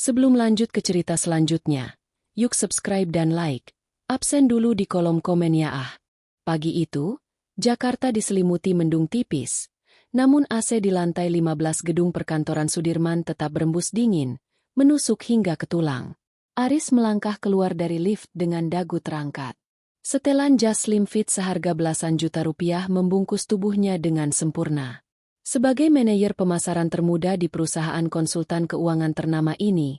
Sebelum lanjut ke cerita selanjutnya, yuk subscribe dan like. Absen dulu di kolom komen ya ah. Pagi itu, Jakarta diselimuti mendung tipis. Namun AC di lantai 15 gedung perkantoran Sudirman tetap berembus dingin, menusuk hingga ke tulang. Aris melangkah keluar dari lift dengan dagu terangkat. Setelan jas slim fit seharga belasan juta rupiah membungkus tubuhnya dengan sempurna. Sebagai manajer pemasaran termuda di perusahaan konsultan keuangan ternama ini,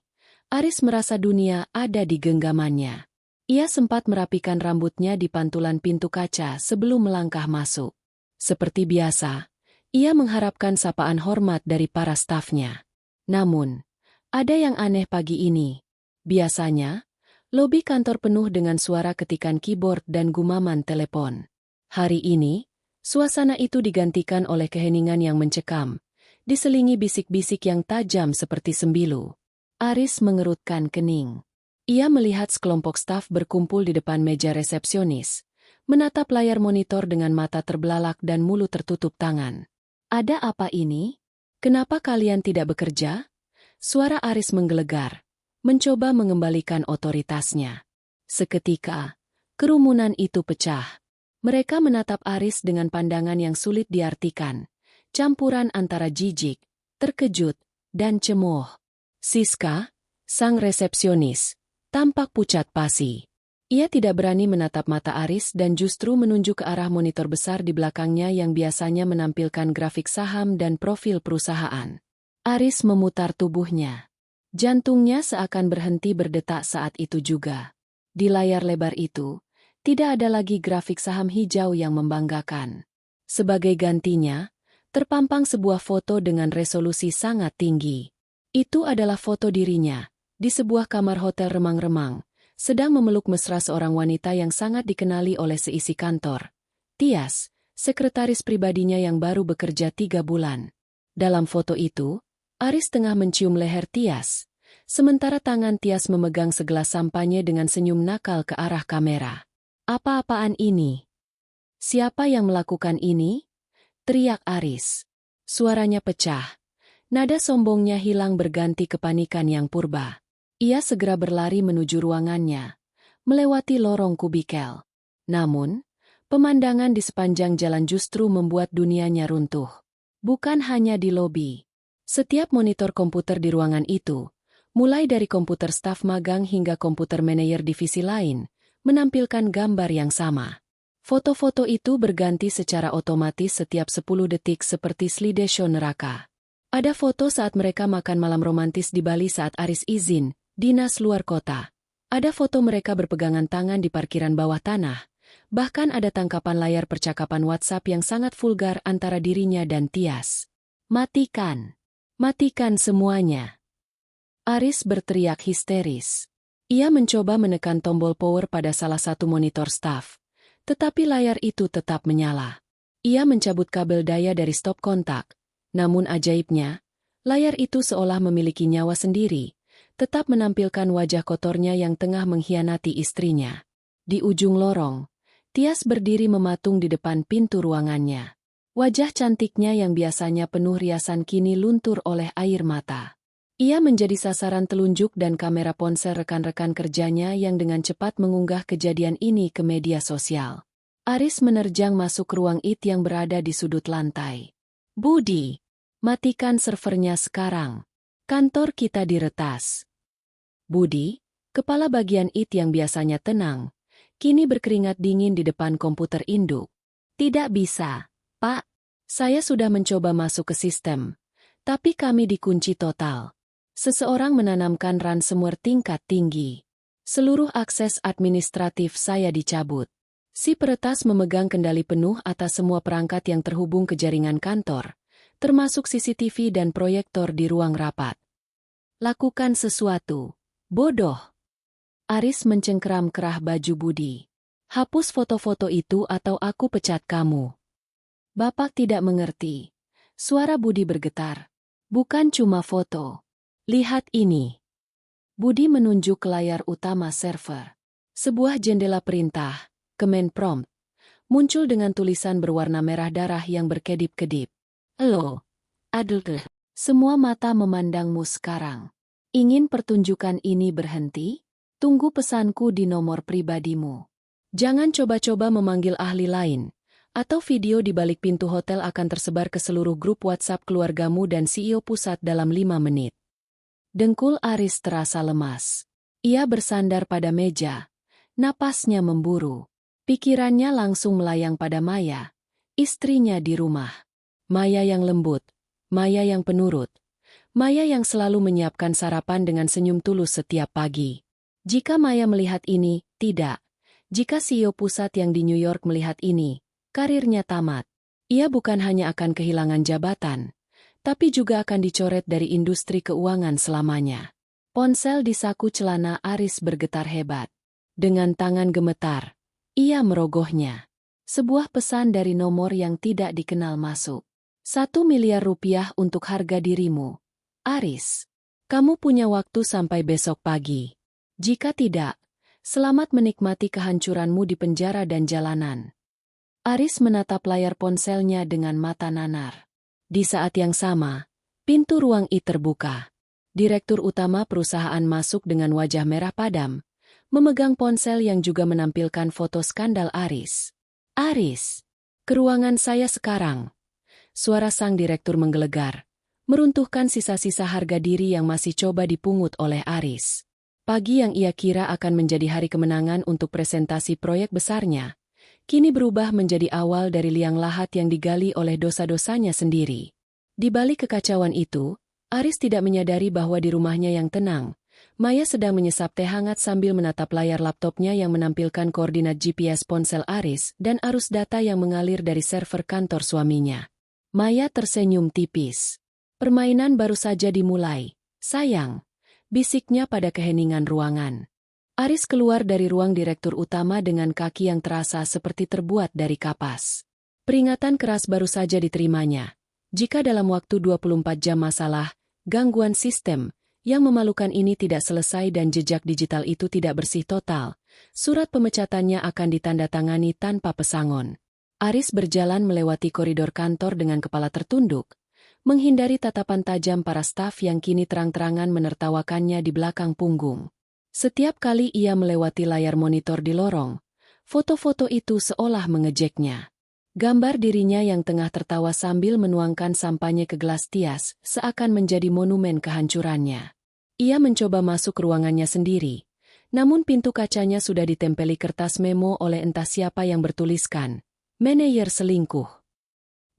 Aris merasa dunia ada di genggamannya. Ia sempat merapikan rambutnya di pantulan pintu kaca sebelum melangkah masuk. Seperti biasa, ia mengharapkan sapaan hormat dari para stafnya. Namun, ada yang aneh pagi ini. Biasanya, lobi kantor penuh dengan suara ketikan keyboard dan gumaman telepon. Hari ini, suasana itu digantikan oleh keheningan yang mencekam, diselingi bisik-bisik yang tajam seperti sembilu. Aris mengerutkan kening. Ia melihat sekelompok staf berkumpul di depan meja resepsionis, menatap layar monitor dengan mata terbelalak dan mulut tertutup tangan. Ada apa ini? Kenapa kalian tidak bekerja? Suara Aris menggelegar, mencoba mengembalikan otoritasnya. Seketika, kerumunan itu pecah. Mereka menatap Aris dengan pandangan yang sulit diartikan, campuran antara jijik, terkejut, dan cemoh. Siska, sang resepsionis, tampak pucat pasi. Ia tidak berani menatap mata Aris dan justru menunjuk ke arah monitor besar di belakangnya yang biasanya menampilkan grafik saham dan profil perusahaan. Aris memutar tubuhnya. Jantungnya seakan berhenti berdetak saat itu juga. Di layar lebar itu, tidak ada lagi grafik saham hijau yang membanggakan. Sebagai gantinya, terpampang sebuah foto dengan resolusi sangat tinggi. Itu adalah foto dirinya, di sebuah kamar hotel remang-remang, sedang memeluk mesra seorang wanita yang sangat dikenali oleh seisi kantor. Tias, sekretaris pribadinya yang baru bekerja 3 bulan. Dalam foto itu, Aris tengah mencium leher Tias, sementara tangan Tias memegang segelas sampanye dengan senyum nakal ke arah kamera. Apa-apaan ini? Siapa yang melakukan ini? Teriak Aris. Suaranya pecah. Nada sombongnya hilang berganti kepanikan yang purba. Ia segera berlari menuju ruangannya, melewati lorong kubikel. Namun, pemandangan di sepanjang jalan justru membuat dunianya runtuh. Bukan hanya di lobi. Setiap monitor komputer di ruangan itu, mulai dari komputer staf magang hingga komputer manajer divisi lain, menampilkan gambar yang sama. Foto-foto itu berganti secara otomatis setiap 10 detik seperti slideshow neraka. Ada foto saat mereka makan malam romantis di Bali saat Aris izin, dinas luar kota. Ada foto mereka berpegangan tangan di parkiran bawah tanah. Bahkan ada tangkapan layar percakapan WhatsApp yang sangat vulgar antara dirinya dan Tias. Matikan! Matikan semuanya! Aris berteriak histeris. Ia mencoba menekan tombol power pada salah satu monitor staf. Tetapi layar itu tetap menyala. Ia mencabut kabel daya dari stop kontak. Namun ajaibnya, layar itu seolah memiliki nyawa sendiri, tetap menampilkan wajah kotornya yang tengah mengkhianati istrinya. Di ujung lorong, Tias berdiri mematung di depan pintu ruangannya. Wajah cantiknya yang biasanya penuh riasan kini luntur oleh air mata. Ia menjadi sasaran telunjuk dan kamera ponsel rekan-rekan kerjanya yang dengan cepat mengunggah kejadian ini ke media sosial. Aris menerjang masuk ruang IT yang berada di sudut lantai. Budi, matikan servernya sekarang. Kantor kita diretas. Budi, kepala bagian IT yang biasanya tenang, kini berkeringat dingin di depan komputer induk. Tidak bisa, Pak. Saya sudah mencoba masuk ke sistem, tapi kami dikunci total. Seseorang menanamkan ransomware tingkat tinggi. Seluruh akses administratif saya dicabut. Si peretas memegang kendali penuh atas semua perangkat yang terhubung ke jaringan kantor, termasuk CCTV dan proyektor di ruang rapat. Lakukan sesuatu. Bodoh. Aris mencengkeram kerah baju Budi. Hapus foto-foto itu atau aku pecat kamu. Bapak tidak mengerti. Suara Budi bergetar. Bukan cuma foto. Lihat ini. Budi menunjuk ke layar utama server. Sebuah jendela perintah, command prompt, muncul dengan tulisan berwarna merah darah yang berkedip-kedip. Lo, aduh, semua mata memandangmu sekarang. Ingin pertunjukan ini berhenti? Tunggu pesanku di nomor pribadimu. Jangan coba-coba memanggil ahli lain, atau video di balik pintu hotel akan tersebar ke seluruh grup WhatsApp keluargamu dan CEO pusat dalam 5 menit. Dengkul Aris terasa lemas. Ia bersandar pada meja. Napasnya memburu. Pikirannya langsung melayang pada Maya, istrinya di rumah. Maya yang lembut, Maya yang penurut, Maya yang selalu menyiapkan sarapan dengan senyum tulus setiap pagi. Jika Maya melihat ini, tidak. Jika CEO pusat yang di New York melihat ini, karirnya tamat. Ia bukan hanya akan kehilangan jabatan, tapi juga akan dicoret dari industri keuangan selamanya. Ponsel di saku celana Aris bergetar hebat. Dengan tangan gemetar, ia merogohnya. Sebuah pesan dari nomor yang tidak dikenal masuk. 1 miliar rupiah untuk harga dirimu. Aris, kamu punya waktu sampai besok pagi. Jika tidak, selamat menikmati kehancuranmu di penjara dan jalanan. Aris menatap layar ponselnya dengan mata nanar. Di saat yang sama, pintu ruang I terbuka. Direktur utama perusahaan masuk dengan wajah merah padam, memegang ponsel yang juga menampilkan foto skandal Aris. Aris, ke ruangan saya sekarang. Suara sang direktur menggelegar, meruntuhkan sisa-sisa harga diri yang masih coba dipungut oleh Aris. Pagi yang ia kira akan menjadi hari kemenangan untuk presentasi proyek besarnya, kini berubah menjadi awal dari liang lahat yang digali oleh dosa-dosanya sendiri. Di balik kekacauan itu, Aris tidak menyadari bahwa di rumahnya yang tenang, Maya sedang menyesap teh hangat sambil menatap layar laptopnya yang menampilkan koordinat GPS ponsel Aris dan arus data yang mengalir dari server kantor suaminya. Maya tersenyum tipis. Permainan baru saja dimulai. Sayang, bisiknya pada keheningan ruangan. Aris keluar dari ruang direktur utama dengan kaki yang terasa seperti terbuat dari kapas. Peringatan keras baru saja diterimanya. Jika dalam waktu 24 jam masalah, gangguan sistem, yang memalukan ini tidak selesai dan jejak digital itu tidak bersih total, surat pemecatannya akan ditandatangani tanpa pesangon. Aris berjalan melewati koridor kantor dengan kepala tertunduk, menghindari tatapan tajam para staf yang kini terang-terangan menertawakannya di belakang punggung. Setiap kali ia melewati layar monitor di lorong, foto-foto itu seolah mengejeknya. Gambar dirinya yang tengah tertawa sambil menuangkan sampahnya ke gelas tias seakan menjadi monumen kehancurannya. Ia mencoba masuk ke ruangannya sendiri, namun pintu kacanya sudah ditempeli kertas memo oleh entah siapa yang bertuliskan, "Manajer selingkuh."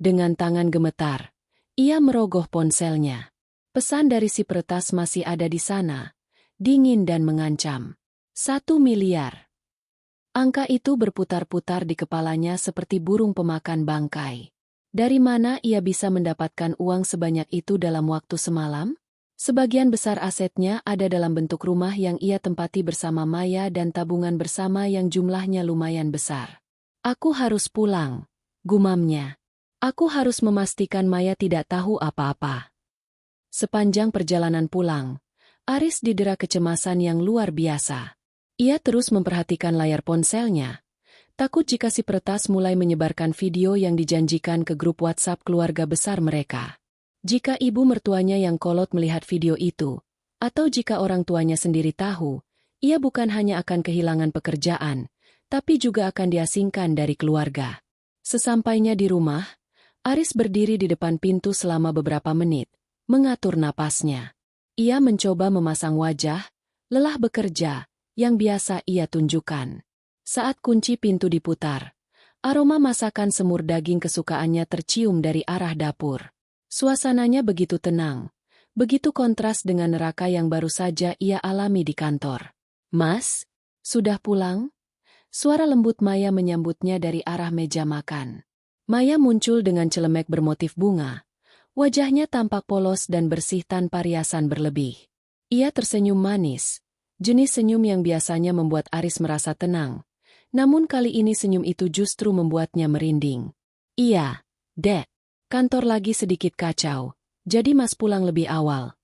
Dengan tangan gemetar, ia merogoh ponselnya. Pesan dari si peretas masih ada di sana, dingin dan mengancam. 1 miliar. Angka itu berputar-putar di kepalanya seperti burung pemakan bangkai. Dari mana ia bisa mendapatkan uang sebanyak itu dalam waktu semalam? Sebagian besar asetnya ada dalam bentuk rumah yang ia tempati bersama Maya dan tabungan bersama yang jumlahnya lumayan besar. Aku harus pulang, gumamnya. Aku harus memastikan Maya tidak tahu apa-apa. Sepanjang perjalanan pulang, Aris didera kecemasan yang luar biasa. Ia terus memperhatikan layar ponselnya, takut jika si peretas mulai menyebarkan video yang dijanjikan ke grup WhatsApp keluarga besar mereka. Jika ibu mertuanya yang kolot melihat video itu, atau jika orang tuanya sendiri tahu, ia bukan hanya akan kehilangan pekerjaan, tapi juga akan diasingkan dari keluarga. Sesampainya di rumah, Aris berdiri di depan pintu selama beberapa menit, mengatur napasnya. Ia mencoba memasang wajah, lelah bekerja, yang biasa ia tunjukkan. Saat kunci pintu diputar, aroma masakan semur daging kesukaannya tercium dari arah dapur. Suasananya begitu tenang, begitu kontras dengan neraka yang baru saja ia alami di kantor. "Mas, sudah pulang?" Suara lembut Maya menyambutnya dari arah meja makan. Maya muncul dengan celemek bermotif bunga. Wajahnya tampak polos dan bersih tanpa riasan berlebih. Ia tersenyum manis, jenis senyum yang biasanya membuat Aris merasa tenang. Namun kali ini senyum itu justru membuatnya merinding. "Iya, Dek. Kantor lagi sedikit kacau, jadi Mas pulang lebih awal,"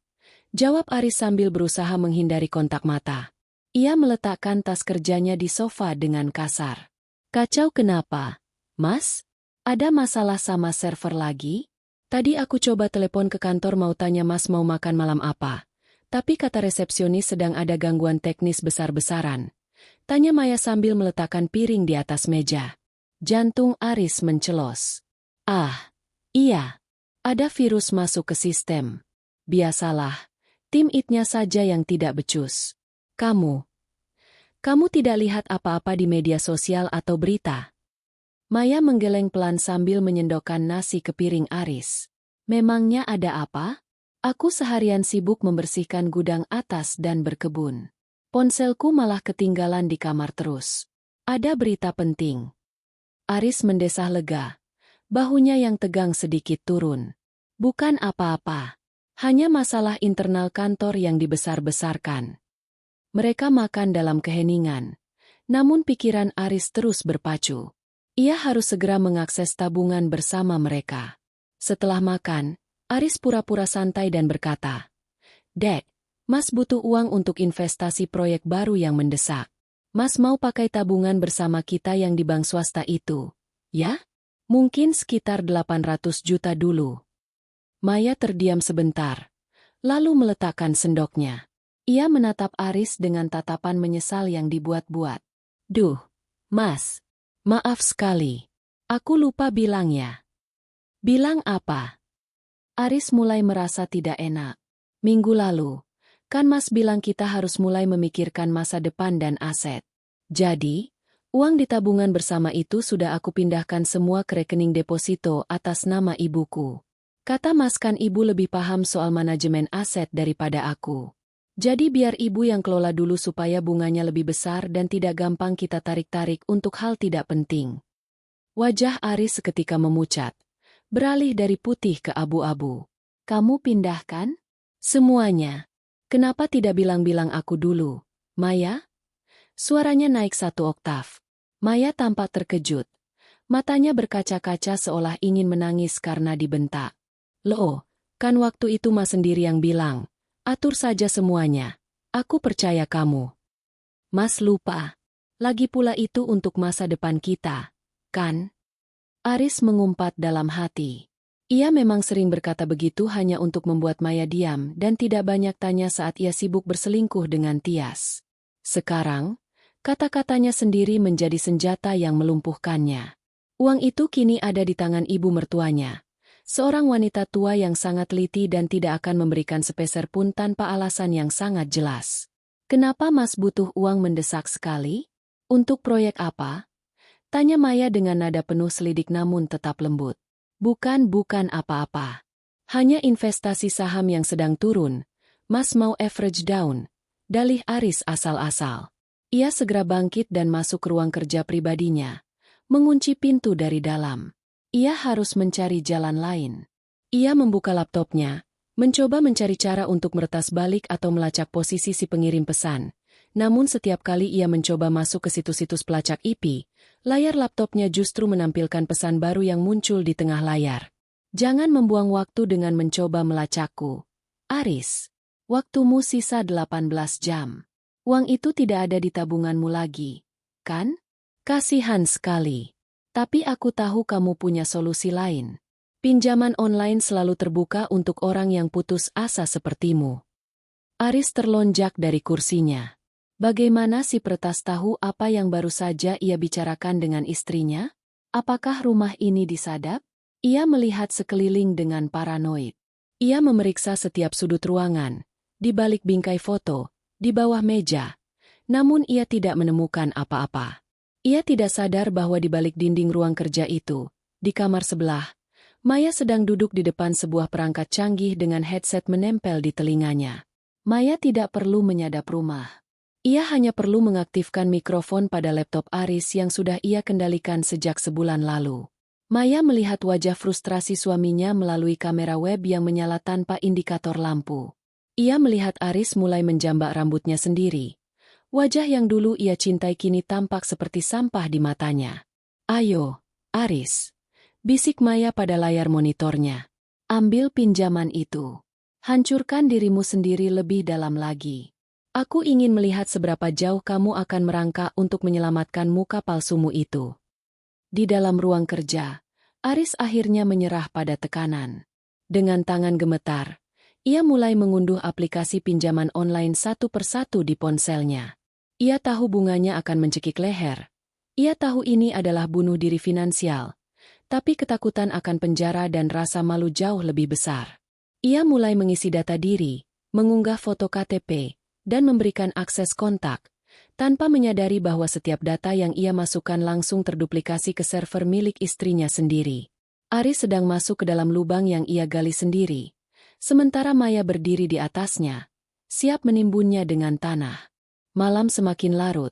jawab Aris sambil berusaha menghindari kontak mata. Ia meletakkan tas kerjanya di sofa dengan kasar. "Kacau kenapa, Mas? Ada masalah sama server lagi? Tadi aku coba telepon ke kantor mau tanya Mas mau makan malam apa, Tapi kata resepsionis sedang ada gangguan teknis besar-besaran. Tanya Maya sambil meletakkan piring di atas meja. Jantung Aris mencelos. Ah, iya. Ada virus masuk ke sistem. Biasalah, tim IT-nya saja yang tidak becus. Kamu tidak lihat apa-apa di media sosial atau berita? Maya menggeleng pelan sambil menyendokkan nasi ke piring Aris. Memangnya ada apa? Aku seharian sibuk membersihkan gudang atas dan berkebun. Ponselku malah ketinggalan di kamar terus. Ada berita penting. Aris mendesah lega. Bahunya yang tegang sedikit turun. Bukan apa-apa. Hanya masalah internal kantor yang dibesar-besarkan. Mereka makan dalam keheningan. Namun pikiran Aris terus berpacu. Ia harus segera mengakses tabungan bersama mereka. Setelah makan, Aris pura-pura santai dan berkata, "Dek, Mas butuh uang untuk investasi proyek baru yang mendesak. Mas mau pakai tabungan bersama kita yang di bank swasta itu, ya? Mungkin sekitar 800 juta dulu." Maya terdiam sebentar, lalu meletakkan sendoknya. Ia menatap Aris dengan tatapan menyesal yang dibuat-buat. "Duh, Mas, maaf sekali. Aku lupa bilangnya." "Bilang apa?" Aris mulai merasa tidak enak. "Minggu lalu, kan Mas bilang kita harus mulai memikirkan masa depan dan aset. Jadi, uang di tabungan bersama itu sudah aku pindahkan semua ke rekening deposito atas nama ibuku. Kata Mas kan ibu lebih paham soal manajemen aset daripada aku. Jadi biar ibu yang kelola dulu supaya bunganya lebih besar dan tidak gampang kita tarik-tarik untuk hal tidak penting." Wajah Aris seketika memucat. Beralih dari putih ke abu-abu. "Kamu pindahkan?" "Semuanya. Kenapa tidak bilang-bilang aku dulu, Maya?" Suaranya naik 1 oktav. Maya tampak terkejut. Matanya berkaca-kaca seolah ingin menangis karena dibentak. "Loh, kan waktu itu Mas sendiri yang bilang, atur saja semuanya. Aku percaya kamu." "Mas lupa. Lagi pula itu untuk masa depan kita, kan?" Aris mengumpat dalam hati. Ia memang sering berkata begitu hanya untuk membuat Maya diam dan tidak banyak tanya saat ia sibuk berselingkuh dengan Tias. Sekarang, kata-katanya sendiri menjadi senjata yang melumpuhkannya. Uang itu kini ada di tangan ibu mertuanya. Seorang wanita tua yang sangat teliti dan tidak akan memberikan sepeser pun tanpa alasan yang sangat jelas. "Kenapa Mas butuh uang mendesak sekali? Untuk proyek apa?" Tanya Maya dengan nada penuh selidik namun tetap lembut. Bukan apa-apa. Hanya investasi saham yang sedang turun. Mas mau average down." Dalih Aris asal-asal. Ia segera bangkit dan masuk ke ruang kerja pribadinya. Mengunci pintu dari dalam. Ia harus mencari jalan lain. Ia membuka laptopnya, mencoba mencari cara untuk meretas balik atau melacak posisi si pengirim pesan. Namun setiap kali ia mencoba masuk ke situs-situs pelacak IP, layar laptopnya justru menampilkan pesan baru yang muncul di tengah layar. "Jangan membuang waktu dengan mencoba melacakku, Aris. Waktumu sisa 18 jam. Uang itu tidak ada di tabunganmu lagi, kan? Kasihan sekali. Tapi aku tahu kamu punya solusi lain. Pinjaman online selalu terbuka untuk orang yang putus asa sepertimu." Aris terlonjak dari kursinya. Bagaimana si peretas tahu apa yang baru saja ia bicarakan dengan istrinya? Apakah rumah ini disadap? Ia melihat sekeliling dengan paranoid. Ia memeriksa setiap sudut ruangan, di balik bingkai foto, di bawah meja. Namun ia tidak menemukan apa-apa. Ia tidak sadar bahwa di balik dinding ruang kerja itu, di kamar sebelah, Maya sedang duduk di depan sebuah perangkat canggih dengan headset menempel di telinganya. Maya tidak perlu menyadap rumah. Ia hanya perlu mengaktifkan mikrofon pada laptop Aris yang sudah ia kendalikan sejak sebulan lalu. Maya melihat wajah frustrasi suaminya melalui kamera web yang menyala tanpa indikator lampu. Ia melihat Aris mulai menjambak rambutnya sendiri. Wajah yang dulu ia cintai kini tampak seperti sampah di matanya. "Ayo, Aris," bisik Maya pada layar monitornya. "Ambil pinjaman itu. Hancurkan dirimu sendiri lebih dalam lagi. Aku ingin melihat seberapa jauh kamu akan merangkak untuk menyelamatkan muka palsumu itu." Di dalam ruang kerja, Aris akhirnya menyerah pada tekanan. Dengan tangan gemetar, Ia mulai mengunduh aplikasi pinjaman online satu persatu di ponselnya. Ia tahu bunganya akan mencekik leher. Ia tahu ini adalah bunuh diri finansial. Tapi ketakutan akan penjara dan rasa malu jauh lebih besar. Ia mulai mengisi data diri, mengunggah foto KTP, dan memberikan akses kontak, tanpa menyadari bahwa setiap data yang ia masukkan langsung terduplikasi ke server milik istrinya sendiri. Aris sedang masuk ke dalam lubang yang ia gali sendiri. Sementara Maya berdiri di atasnya, siap menimbunnya dengan tanah. Malam semakin larut,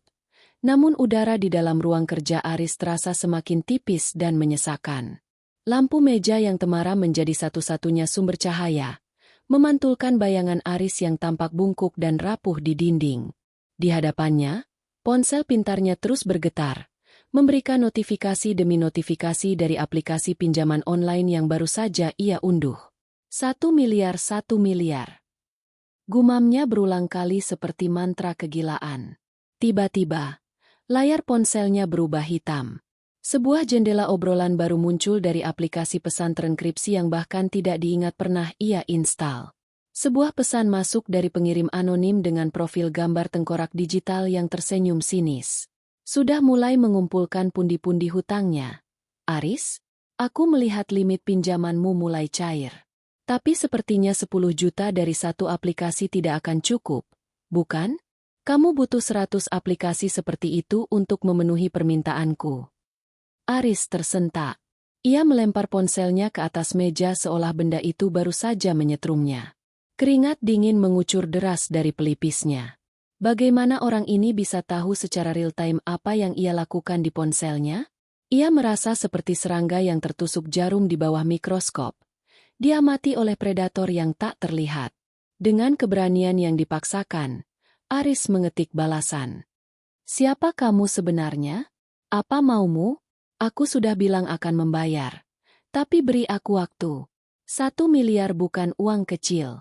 namun udara di dalam ruang kerja Aris terasa semakin tipis dan menyesakan. Lampu meja yang temaram menjadi satu-satunya sumber cahaya, memantulkan bayangan Aris yang tampak bungkuk dan rapuh di dinding. Di hadapannya, ponsel pintarnya terus bergetar, memberikan notifikasi demi notifikasi dari aplikasi pinjaman online yang baru saja ia unduh. 1 miliar, 1 miliar. Gumamnya berulang kali seperti mantra kegilaan. Tiba-tiba, layar ponselnya berubah hitam. Sebuah jendela obrolan baru muncul dari aplikasi pesan terenkripsi yang bahkan tidak diingat pernah ia install. Sebuah pesan masuk dari pengirim anonim dengan profil gambar tengkorak digital yang tersenyum sinis. Sudah mulai mengumpulkan pundi-pundi hutangnya. Aris, aku melihat limit pinjamanmu mulai cair. Tapi sepertinya 10 juta dari satu aplikasi tidak akan cukup, bukan? Kamu butuh 100 aplikasi seperti itu untuk memenuhi permintaanku. Aris tersentak. Ia melempar ponselnya ke atas meja seolah benda itu baru saja menyetrumnya. Keringat dingin mengucur deras dari pelipisnya. Bagaimana orang ini bisa tahu secara real-time apa yang ia lakukan di ponselnya? Ia merasa seperti serangga yang tertusuk jarum di bawah mikroskop. Diamati oleh predator yang tak terlihat. Dengan keberanian yang dipaksakan, Aris mengetik balasan. Siapa kamu sebenarnya? Apa maumu? Aku sudah bilang akan membayar. Tapi beri aku waktu. 1 miliar bukan uang kecil.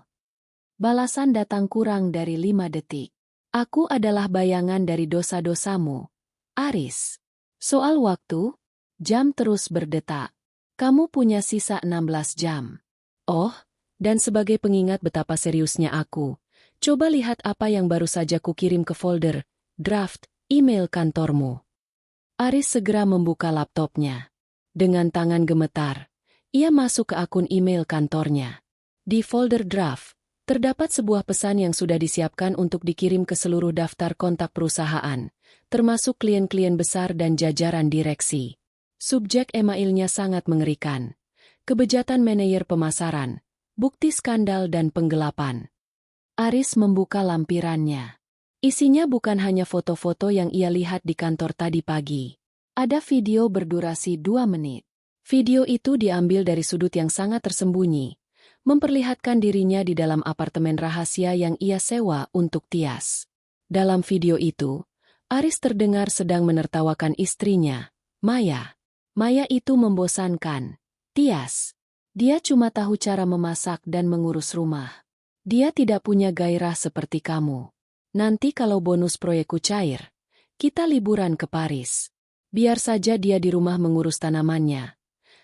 Balasan datang kurang dari 5 detik. Aku adalah bayangan dari dosa-dosamu, Aris. Soal waktu, jam terus berdetak. Kamu punya sisa 16 jam. Oh, dan sebagai pengingat betapa seriusnya aku, coba lihat apa yang baru saja kukirim ke folder, draft, email kantormu. Aris segera membuka laptopnya. Dengan tangan gemetar, ia masuk ke akun email kantornya. Di folder draft, terdapat sebuah pesan yang sudah disiapkan untuk dikirim ke seluruh daftar kontak perusahaan, termasuk klien-klien besar dan jajaran direksi. Subjek emailnya sangat mengerikan. Kebejatan manajer pemasaran, bukti skandal dan penggelapan. Aris membuka lampirannya. Isinya bukan hanya foto-foto yang ia lihat di kantor tadi pagi. Ada video berdurasi 2 menit. Video itu diambil dari sudut yang sangat tersembunyi, memperlihatkan dirinya di dalam apartemen rahasia yang ia sewa untuk Tias. Dalam video itu, Aris terdengar sedang menertawakan istrinya, Maya. Maya itu membosankan. Tias. Dia cuma tahu cara memasak dan mengurus rumah. Dia tidak punya gairah seperti kamu. Nanti kalau bonus proyekku cair, kita liburan ke Paris. Biar saja dia di rumah mengurus tanamannya.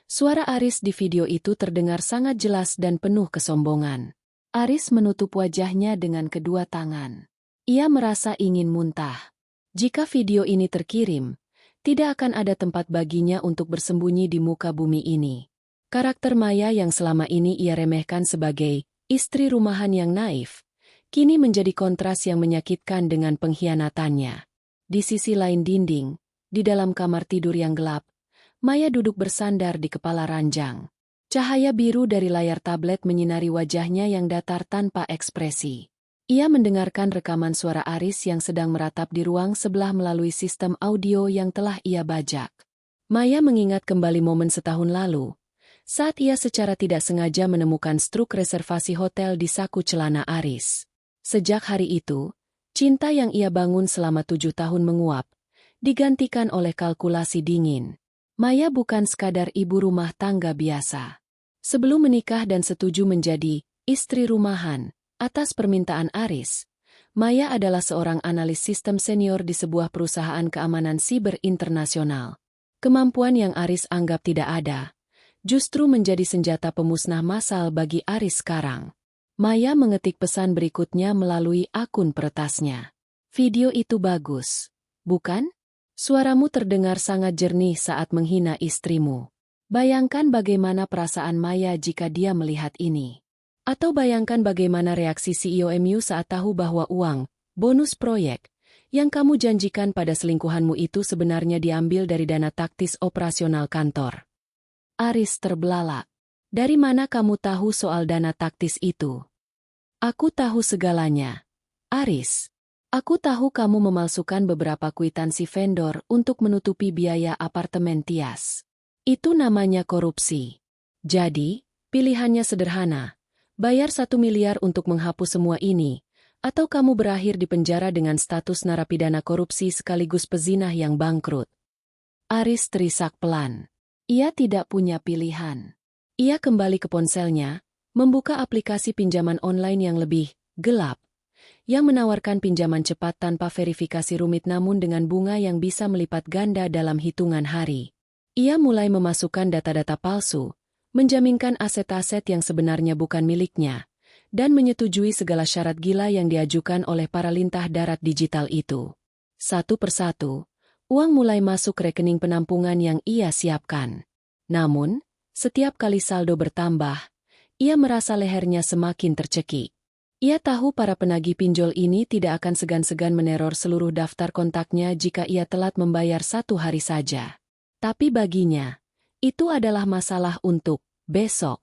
Suara Aris di video itu terdengar sangat jelas dan penuh kesombongan. Aris menutup wajahnya dengan kedua tangan. Ia merasa ingin muntah. Jika video ini terkirim, tidak akan ada tempat baginya untuk bersembunyi di muka bumi ini. Karakter Maya yang selama ini ia remehkan sebagai istri rumahan yang naif, kini menjadi kontras yang menyakitkan dengan pengkhianatannya. Di sisi lain dinding, di dalam kamar tidur yang gelap, Maya duduk bersandar di kepala ranjang. Cahaya biru dari layar tablet menyinari wajahnya yang datar tanpa ekspresi. Ia mendengarkan rekaman suara Aris yang sedang meratap di ruang sebelah melalui sistem audio yang telah ia bajak. Maya mengingat kembali momen setahun lalu, saat ia secara tidak sengaja menemukan struk reservasi hotel di saku celana Aris. Sejak hari itu, cinta yang ia bangun selama 7 tahun menguap, digantikan oleh kalkulasi dingin. Maya bukan sekadar ibu rumah tangga biasa. Sebelum menikah dan setuju menjadi istri rumahan, atas permintaan Aris, Maya adalah seorang analis sistem senior di sebuah perusahaan keamanan siber internasional. Kemampuan yang Aris anggap tidak ada, justru menjadi senjata pemusnah massal bagi Aris sekarang. Maya mengetik pesan berikutnya melalui akun peretasnya. Video itu bagus, bukan? Suaramu terdengar sangat jernih saat menghina istrimu. Bayangkan bagaimana perasaan Maya jika dia melihat ini. Atau bayangkan bagaimana reaksi CEO MU saat tahu bahwa uang, bonus proyek, yang kamu janjikan pada selingkuhanmu itu sebenarnya diambil dari dana taktis operasional kantor. Aris terbelalak. Dari mana kamu tahu soal dana taktis itu? Aku tahu segalanya. Aris. Aku tahu kamu memalsukan beberapa kwitansi vendor untuk menutupi biaya apartemen Tias. Itu namanya korupsi. Jadi, pilihannya sederhana. Bayar 1 miliar untuk menghapus semua ini, atau kamu berakhir di penjara dengan status narapidana korupsi sekaligus pezinah yang bangkrut. Aris terisak pelan. Ia tidak punya pilihan. Ia kembali ke ponselnya, membuka aplikasi pinjaman online yang lebih gelap, yang menawarkan pinjaman cepat tanpa verifikasi rumit namun dengan bunga yang bisa melipat ganda dalam hitungan hari. Ia mulai memasukkan data-data palsu, menjaminkan aset-aset yang sebenarnya bukan miliknya, dan menyetujui segala syarat gila yang diajukan oleh para lintah darat digital itu. Satu persatu, uang mulai masuk rekening penampungan yang ia siapkan. Namun, setiap kali saldo bertambah, ia merasa lehernya semakin tercekik. Ia tahu para penagih pinjol ini tidak akan segan-segan meneror seluruh daftar kontaknya jika ia telat membayar 1 hari saja. Tapi baginya, itu adalah masalah untuk besok.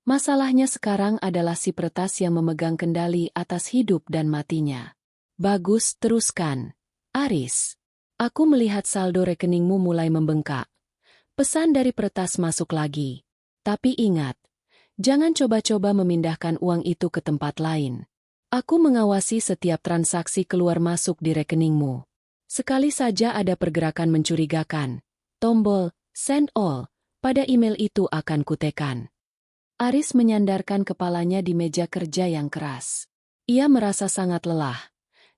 Masalahnya sekarang adalah si peretas yang memegang kendali atas hidup dan matinya. Bagus, teruskan. Aris. Aku melihat saldo rekeningmu mulai membengkak. Pesan dari peretas masuk lagi. Tapi ingat, jangan coba-coba memindahkan uang itu ke tempat lain. Aku mengawasi setiap transaksi keluar masuk di rekeningmu. Sekali saja ada pergerakan mencurigakan, tombol Send All pada email itu akan kutekan. Aris menyandarkan kepalanya di meja kerja yang keras. Ia merasa sangat lelah,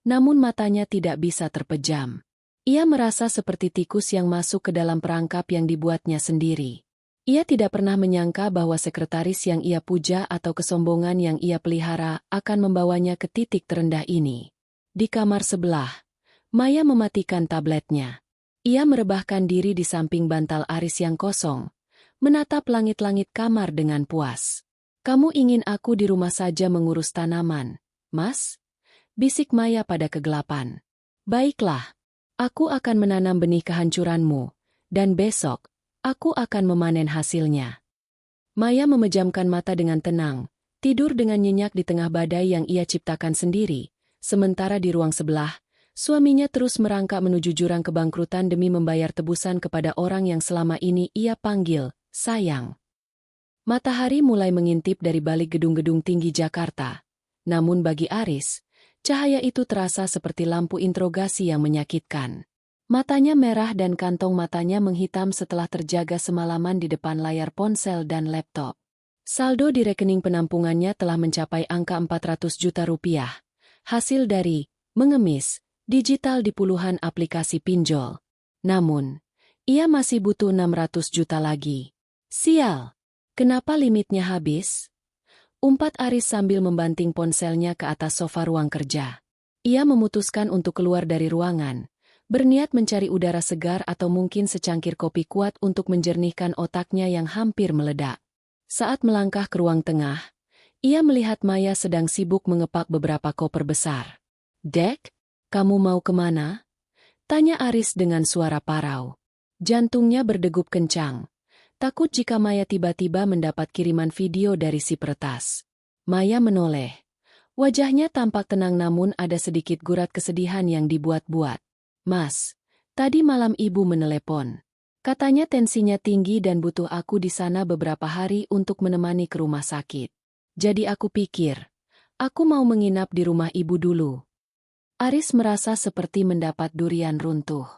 namun matanya tidak bisa terpejam. Ia merasa seperti tikus yang masuk ke dalam perangkap yang dibuatnya sendiri. Ia tidak pernah menyangka bahwa sekretaris yang ia puja atau kesombongan yang ia pelihara akan membawanya ke titik terendah ini. Di kamar sebelah, Maya mematikan tabletnya. Ia merebahkan diri di samping bantal Aris yang kosong, menatap langit-langit kamar dengan puas. "Kamu ingin aku di rumah saja mengurus tanaman, Mas?" bisik Maya pada kegelapan. "Baiklah, aku akan menanam benih kehancuranmu, dan besok, aku akan memanen hasilnya." Maya memejamkan mata dengan tenang, tidur dengan nyenyak di tengah badai yang ia ciptakan sendiri, sementara di ruang sebelah, suaminya terus merangkak menuju jurang kebangkrutan demi membayar tebusan kepada orang yang selama ini ia panggil sayang. Matahari mulai mengintip dari balik gedung-gedung tinggi Jakarta, namun bagi Aris, cahaya itu terasa seperti lampu interogasi yang menyakitkan. Matanya merah dan kantong matanya menghitam setelah terjaga semalaman di depan layar ponsel dan laptop. Saldo di rekening penampungannya telah mencapai angka 400 juta rupiah, hasil dari mengemis digital di puluhan aplikasi pinjol. Namun, ia masih butuh 600 juta lagi. Sial, kenapa limitnya habis? Umpat Aris sambil membanting ponselnya ke atas sofa ruang kerja. Ia memutuskan untuk keluar dari ruangan, berniat mencari udara segar atau mungkin secangkir kopi kuat untuk menjernihkan otaknya yang hampir meledak. Saat melangkah ke ruang tengah, ia melihat Maya sedang sibuk mengepak beberapa koper besar. "Dek, kamu mau kemana?" tanya Aris dengan suara parau. Jantungnya berdegup kencang, takut jika Maya tiba-tiba mendapat kiriman video dari si peretas. Maya menoleh. Wajahnya tampak tenang namun ada sedikit gurat kesedihan yang dibuat-buat. "Mas, tadi malam ibu menelepon. Katanya tensinya tinggi dan butuh aku di sana beberapa hari untuk menemani ke rumah sakit. Jadi aku pikir, aku mau menginap di rumah ibu dulu." Aris merasa seperti mendapat durian runtuh.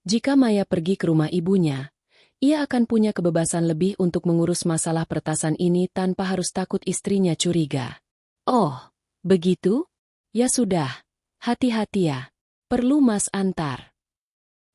Jika Maya pergi ke rumah ibunya, ia akan punya kebebasan lebih untuk mengurus masalah peretasan ini tanpa harus takut istrinya curiga. "Oh, begitu? Ya sudah, hati-hati ya. Perlu Mas antar?"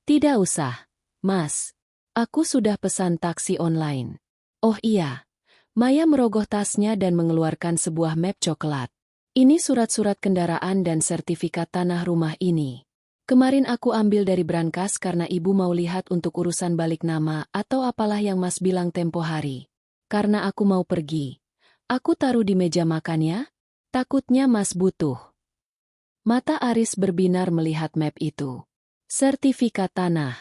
"Tidak usah, Mas. Aku sudah pesan taksi online." "Oh iya, Maya merogoh tasnya dan mengeluarkan sebuah map coklat. Ini surat-surat kendaraan dan sertifikat tanah rumah ini. Kemarin aku ambil dari brankas karena ibu mau lihat untuk urusan balik nama atau apalah yang Mas bilang tempo hari. Karena aku mau pergi. Aku taruh di meja makan ya. Takutnya Mas butuh. Mata Aris berbinar melihat map itu. Sertifikat tanah.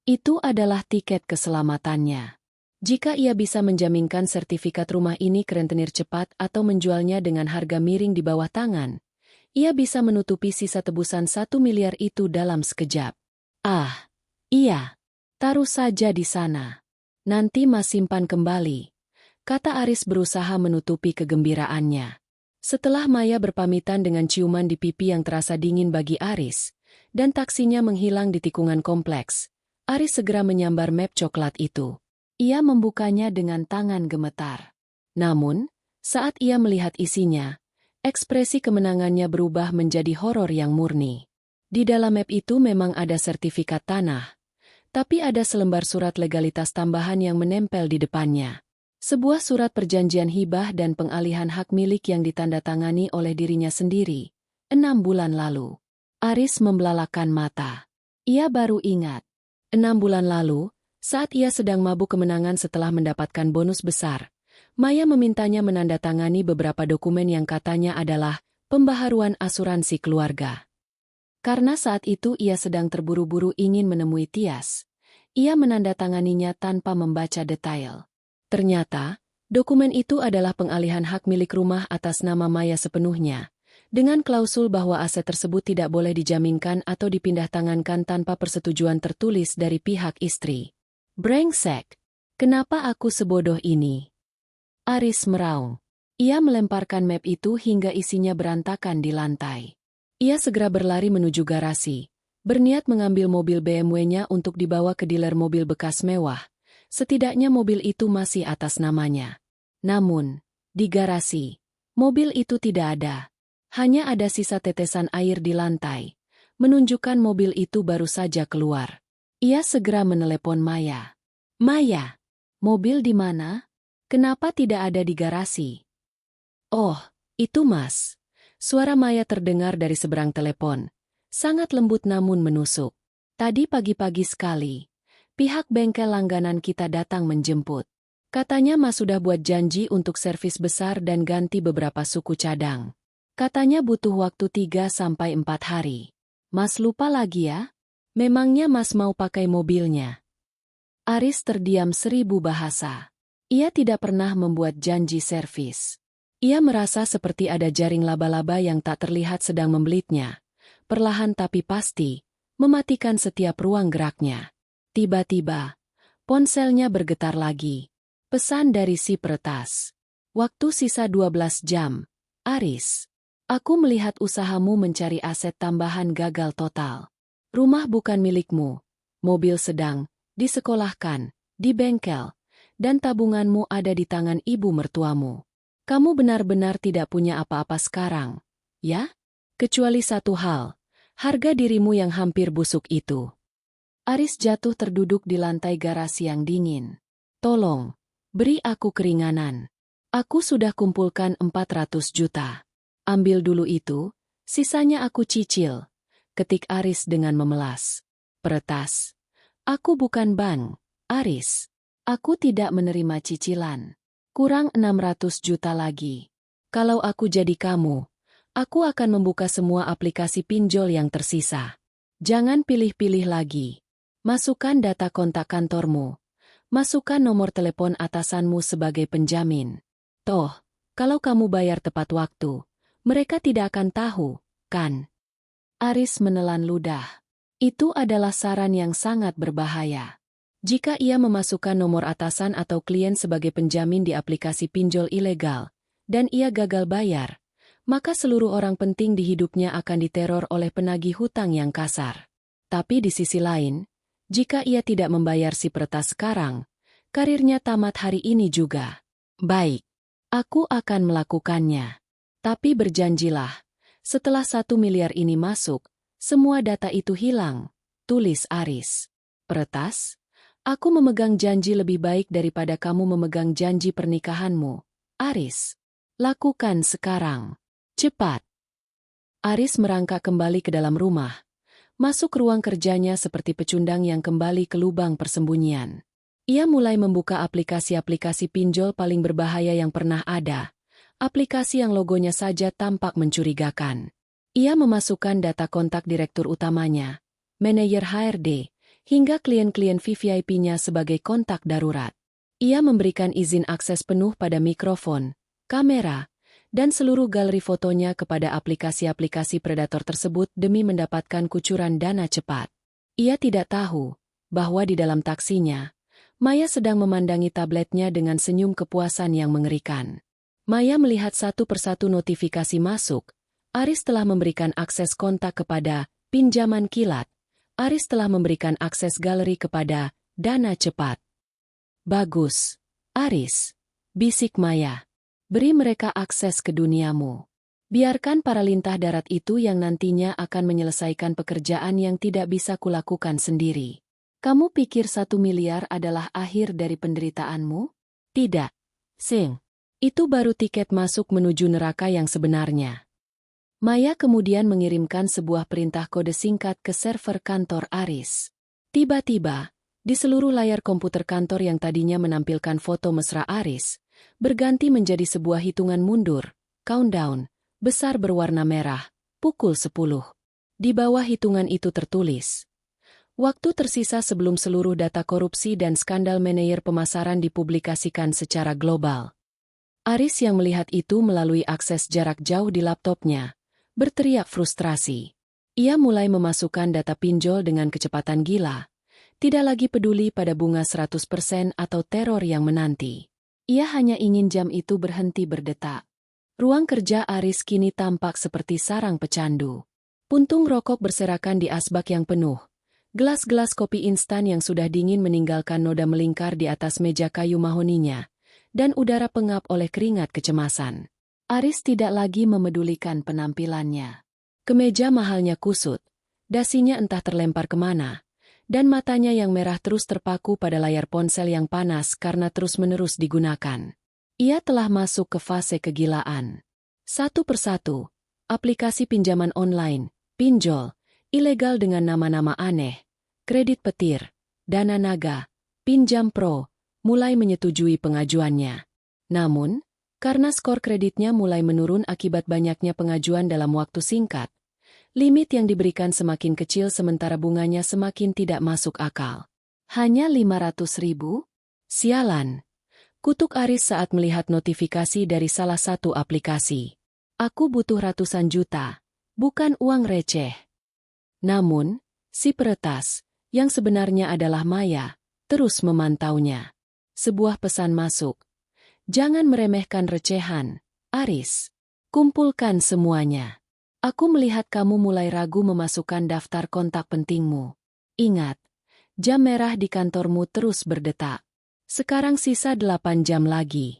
Itu adalah tiket keselamatannya. Jika ia bisa menjaminkan sertifikat rumah ini ke rentenir cepat atau menjualnya dengan harga miring di bawah tangan, ia bisa menutupi sisa tebusan 1 miliar itu dalam sekejap. Ah, iya. Taruh saja di sana. Nanti Mas simpan kembali, kata Aris berusaha menutupi kegembiraannya. Setelah Maya berpamitan dengan ciuman di pipi yang terasa dingin bagi Aris, dan taksinya menghilang di tikungan kompleks, Aris segera menyambar map coklat itu. Ia membukanya dengan tangan gemetar. Namun, saat ia melihat isinya, ekspresi kemenangannya berubah menjadi horor yang murni. Di dalam map itu memang ada sertifikat tanah, tapi ada selembar surat legalitas tambahan yang menempel di depannya. Sebuah surat perjanjian hibah dan pengalihan hak milik yang ditandatangani oleh dirinya sendiri, 6 bulan lalu. Aris membelalakan mata. Ia baru ingat. 6 bulan lalu, saat ia sedang mabuk kemenangan setelah mendapatkan bonus besar, Maya memintanya menandatangani beberapa dokumen yang katanya adalah pembaharuan asuransi keluarga. Karena saat itu ia sedang terburu-buru ingin menemui Tias, ia menandatanganinya tanpa membaca detail. Ternyata, dokumen itu adalah pengalihan hak milik rumah atas nama Maya sepenuhnya, dengan klausul bahwa aset tersebut tidak boleh dijaminkan atau dipindah tangankan tanpa persetujuan tertulis dari pihak istri. Brengsek, kenapa aku sebodoh ini? Aris meraung. Ia melemparkan map itu hingga isinya berantakan di lantai. Ia segera berlari menuju garasi, berniat mengambil mobil BMW-nya untuk dibawa ke dealer mobil bekas mewah. Setidaknya mobil itu masih atas namanya. Namun, di garasi, mobil itu tidak ada. Hanya ada sisa tetesan air di lantai, menunjukkan mobil itu baru saja keluar. Ia segera menelepon Maya. Maya, mobil di mana? Kenapa tidak ada di garasi? Oh, itu Mas. Suara Maya terdengar dari seberang telepon. Sangat lembut namun menusuk. Tadi pagi-pagi sekali, pihak bengkel langganan kita datang menjemput. Katanya Mas sudah buat janji untuk servis besar dan ganti beberapa suku cadang. Katanya butuh waktu 3-4 hari. Mas lupa lagi ya? Memangnya Mas mau pakai mobilnya? Aris terdiam 1000 bahasa. Ia tidak pernah membuat janji servis. Ia merasa seperti ada jaring laba-laba yang tak terlihat sedang membelitnya. Perlahan tapi pasti, mematikan setiap ruang geraknya. Tiba-tiba, ponselnya bergetar lagi. Pesan dari si peretas. Waktu sisa 12 jam. Aris, aku melihat usahamu mencari aset tambahan gagal total. Rumah bukan milikmu, mobil sedang disekolahkan, di bengkel, dan tabunganmu ada di tangan ibu mertuamu. Kamu benar-benar tidak punya apa-apa sekarang, ya? Kecuali satu hal, harga dirimu yang hampir busuk itu. Aris jatuh terduduk di lantai garasi yang dingin. Tolong, beri aku keringanan. Aku sudah kumpulkan 400 juta. Ambil dulu itu, sisanya aku cicil. Ketik Aris dengan memelas. Peretas. Aku bukan bank, Aris. Aku tidak menerima cicilan. Kurang 600 juta lagi. Kalau aku jadi kamu, aku akan membuka semua aplikasi pinjol yang tersisa. Jangan pilih-pilih lagi. Masukkan data kontak kantormu. Masukkan nomor telepon atasanmu sebagai penjamin. Toh, kalau kamu bayar tepat waktu, mereka tidak akan tahu, kan? Aris menelan ludah. Itu adalah saran yang sangat berbahaya. Jika ia memasukkan nomor atasan atau klien sebagai penjamin di aplikasi pinjol ilegal, dan ia gagal bayar, maka seluruh orang penting di hidupnya akan diteror oleh penagih hutang yang kasar. Tapi di sisi lain, jika ia tidak membayar si peretas sekarang, karirnya tamat hari ini juga. Baik, aku akan melakukannya. Tapi berjanjilah, setelah 1 miliar ini masuk, semua data itu hilang, tulis Aris. Peretas, Aku memegang janji lebih baik daripada kamu memegang janji pernikahanmu, Aris. Lakukan sekarang. Cepat. Aris merangkak kembali ke dalam rumah. Masuk ruang kerjanya seperti pecundang yang kembali ke lubang persembunyian. Ia mulai membuka aplikasi-aplikasi pinjol paling berbahaya yang pernah ada. Aplikasi yang logonya saja tampak mencurigakan. Ia memasukkan data kontak direktur utamanya, manajer HRD, hingga klien-klien VVIP-nya sebagai kontak darurat. Ia memberikan izin akses penuh pada mikrofon, kamera, dan seluruh galeri fotonya kepada aplikasi-aplikasi predator tersebut demi mendapatkan kucuran dana cepat. Ia tidak tahu bahwa di dalam taksinya, Maya sedang memandangi tabletnya dengan senyum kepuasan yang mengerikan. Maya melihat satu persatu notifikasi masuk. Aris telah memberikan akses kontak kepada pinjaman kilat. Aris telah memberikan akses galeri kepada dana cepat. Bagus, Aris, bisik Maya. Beri mereka akses ke duniamu. Biarkan para lintah darat itu yang nantinya akan menyelesaikan pekerjaan yang tidak bisa kulakukan sendiri. Kamu pikir 1 miliar adalah akhir dari penderitaanmu? Tidak, Sing. Itu baru tiket masuk menuju neraka yang sebenarnya. Maya kemudian mengirimkan sebuah perintah kode singkat ke server kantor Aris. Tiba-tiba, di seluruh layar komputer kantor yang tadinya menampilkan foto mesra Aris, berganti menjadi sebuah hitungan mundur, countdown, besar berwarna merah, pukul 10. Di bawah hitungan itu tertulis, waktu tersisa sebelum seluruh data korupsi dan skandal manajer pemasaran dipublikasikan secara global. Aris yang melihat itu melalui akses jarak jauh di laptopnya, berteriak frustrasi. Ia mulai memasukkan data pinjol dengan kecepatan gila, tidak lagi peduli pada bunga 100% atau teror yang menanti. Ia hanya ingin jam itu berhenti berdetak. Ruang kerja Aris kini tampak seperti sarang pecandu. Puntung rokok berserakan di asbak yang penuh. Gelas-gelas kopi instan yang sudah dingin meninggalkan noda melingkar di atas meja kayu mahoninya, dan udara pengap oleh keringat kecemasan. Aris tidak lagi memedulikan penampilannya. Kemeja mahalnya kusut, dasinya entah terlempar kemana, dan matanya yang merah terus terpaku pada layar ponsel yang panas karena terus-menerus digunakan. Ia telah masuk ke fase kegilaan. Satu persatu, aplikasi pinjaman online, pinjol, ilegal dengan nama-nama aneh, kredit petir, dana naga, pinjam pro, mulai menyetujui pengajuannya. Namun, karena skor kreditnya mulai menurun akibat banyaknya pengajuan dalam waktu singkat, limit yang diberikan semakin kecil sementara bunganya semakin tidak masuk akal. Hanya 500.000? Sialan. Kutuk Aris saat melihat notifikasi dari salah satu aplikasi. Aku butuh ratusan juta, bukan uang receh. Namun, si peretas, yang sebenarnya adalah Maya, terus memantaunya. Sebuah pesan masuk. Jangan meremehkan recehan, Aris. Kumpulkan semuanya. Aku melihat kamu mulai ragu memasukkan daftar kontak pentingmu. Ingat, jam merah di kantormu terus berdetak. Sekarang sisa 8 jam lagi.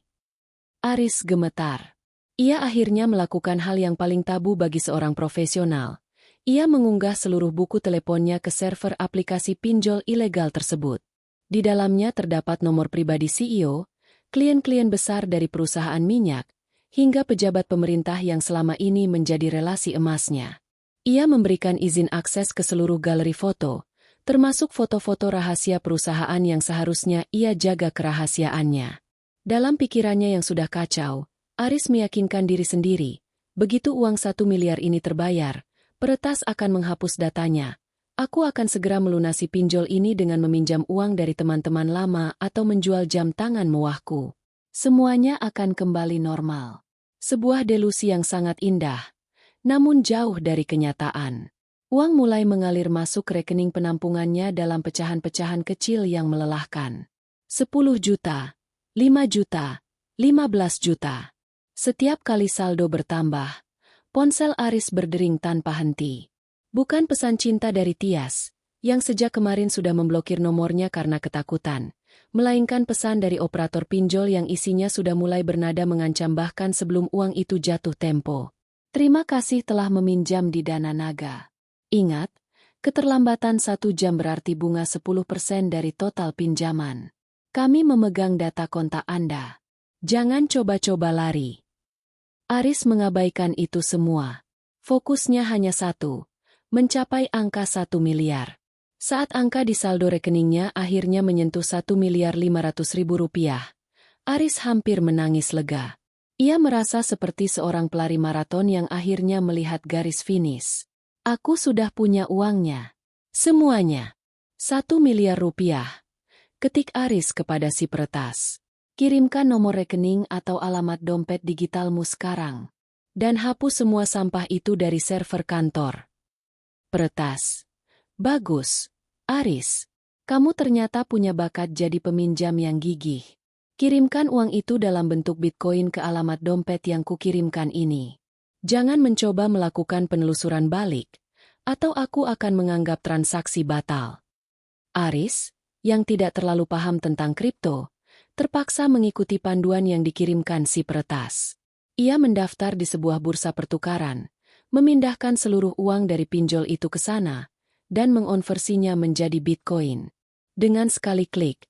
Aris gemetar. Ia akhirnya melakukan hal yang paling tabu bagi seorang profesional. Ia mengunggah seluruh buku teleponnya ke server aplikasi pinjol ilegal tersebut. Di dalamnya terdapat nomor pribadi CEO, klien-klien besar dari perusahaan minyak, hingga pejabat pemerintah yang selama ini menjadi relasi emasnya. Ia memberikan izin akses ke seluruh galeri foto, termasuk foto-foto rahasia perusahaan yang seharusnya ia jaga kerahasiaannya. Dalam pikirannya yang sudah kacau, Aris meyakinkan diri sendiri, begitu uang 1 miliar ini terbayar, peretas akan menghapus datanya. Aku akan segera melunasi pinjol ini dengan meminjam uang dari teman-teman lama atau menjual jam tangan mewahku. Semuanya akan kembali normal. Sebuah delusi yang sangat indah, namun jauh dari kenyataan. Uang mulai mengalir masuk rekening penampungannya dalam pecahan-pecahan kecil yang melelahkan. 10 juta, 5 juta, 15 juta. Setiap kali saldo bertambah, ponsel Aris berdering tanpa henti. Bukan pesan cinta dari Tias, yang sejak kemarin sudah memblokir nomornya karena ketakutan, melainkan pesan dari operator pinjol yang isinya sudah mulai bernada mengancam bahkan sebelum uang itu jatuh tempo. Terima kasih telah meminjam di Dana Naga. Ingat, Keterlambatan 1 jam berarti bunga 10% dari total pinjaman. Kami memegang data kontak Anda. Jangan coba-coba lari. Aris mengabaikan itu semua. Fokusnya hanya satu, mencapai angka 1 miliar. Saat angka di saldo rekeningnya akhirnya menyentuh 1.500.000 rupiah, Aris hampir menangis lega. Ia merasa seperti seorang pelari maraton yang akhirnya melihat garis finish. Aku sudah punya uangnya. Semuanya. 1 miliar rupiah. Ketik Aris kepada si peretas. Kirimkan nomor rekening atau alamat dompet digitalmu sekarang. Dan hapus semua sampah itu dari server kantor. Peretas. Bagus. Aris. Kamu ternyata punya bakat jadi peminjam yang gigih. Kirimkan uang itu dalam bentuk Bitcoin ke alamat dompet yang kukirimkan ini. Jangan mencoba melakukan penelusuran balik, atau aku akan menganggap transaksi batal. Aris, yang tidak terlalu paham tentang kripto, terpaksa mengikuti panduan yang dikirimkan si peretas. Ia mendaftar di sebuah bursa pertukaran, memindahkan seluruh uang dari pinjol itu ke sana, dan mengonversinya menjadi Bitcoin. Dengan sekali klik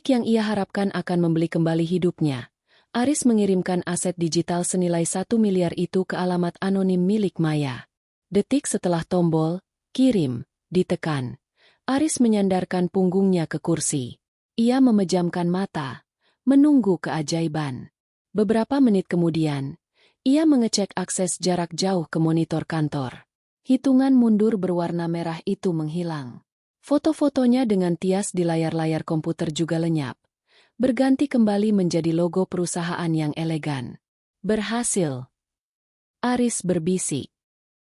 yang ia harapkan akan membeli kembali hidupnya, Aris mengirimkan aset digital senilai 1 miliar itu ke alamat anonim milik Maya. Detik setelah tombol kirim ditekan, Aris menyandarkan punggungnya ke kursi. Ia memejamkan mata, menunggu keajaiban. Beberapa menit kemudian, ia mengecek akses jarak jauh ke monitor kantor. Hitungan mundur berwarna merah itu menghilang. Foto-fotonya dengan tias di layar-layar komputer juga lenyap, berganti kembali menjadi logo perusahaan yang elegan. Berhasil. Aris berbisik.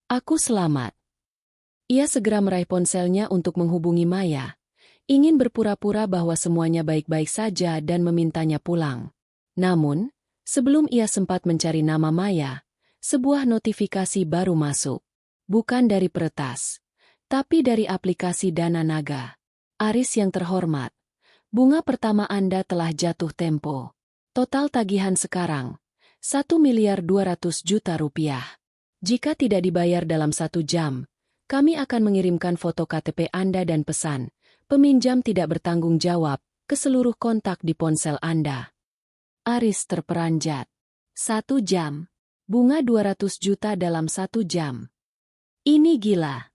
Aku selamat. Ia segera meraih ponselnya untuk menghubungi Maya, ingin berpura-pura bahwa semuanya baik-baik saja dan memintanya pulang. Namun, sebelum ia sempat mencari nama Maya, sebuah notifikasi baru masuk. Bukan dari peretas, tapi dari aplikasi Dana Naga. Aris yang terhormat, bunga pertama Anda telah jatuh tempo. Total tagihan sekarang, 1.200.000.000 rupiah. Jika tidak dibayar dalam 1 jam, kami akan mengirimkan foto KTP Anda dan pesan, peminjam tidak bertanggung jawab, ke seluruh kontak di ponsel Anda. Aris terperanjat. 1 jam. Bunga 200 juta dalam 1 jam. Ini gila.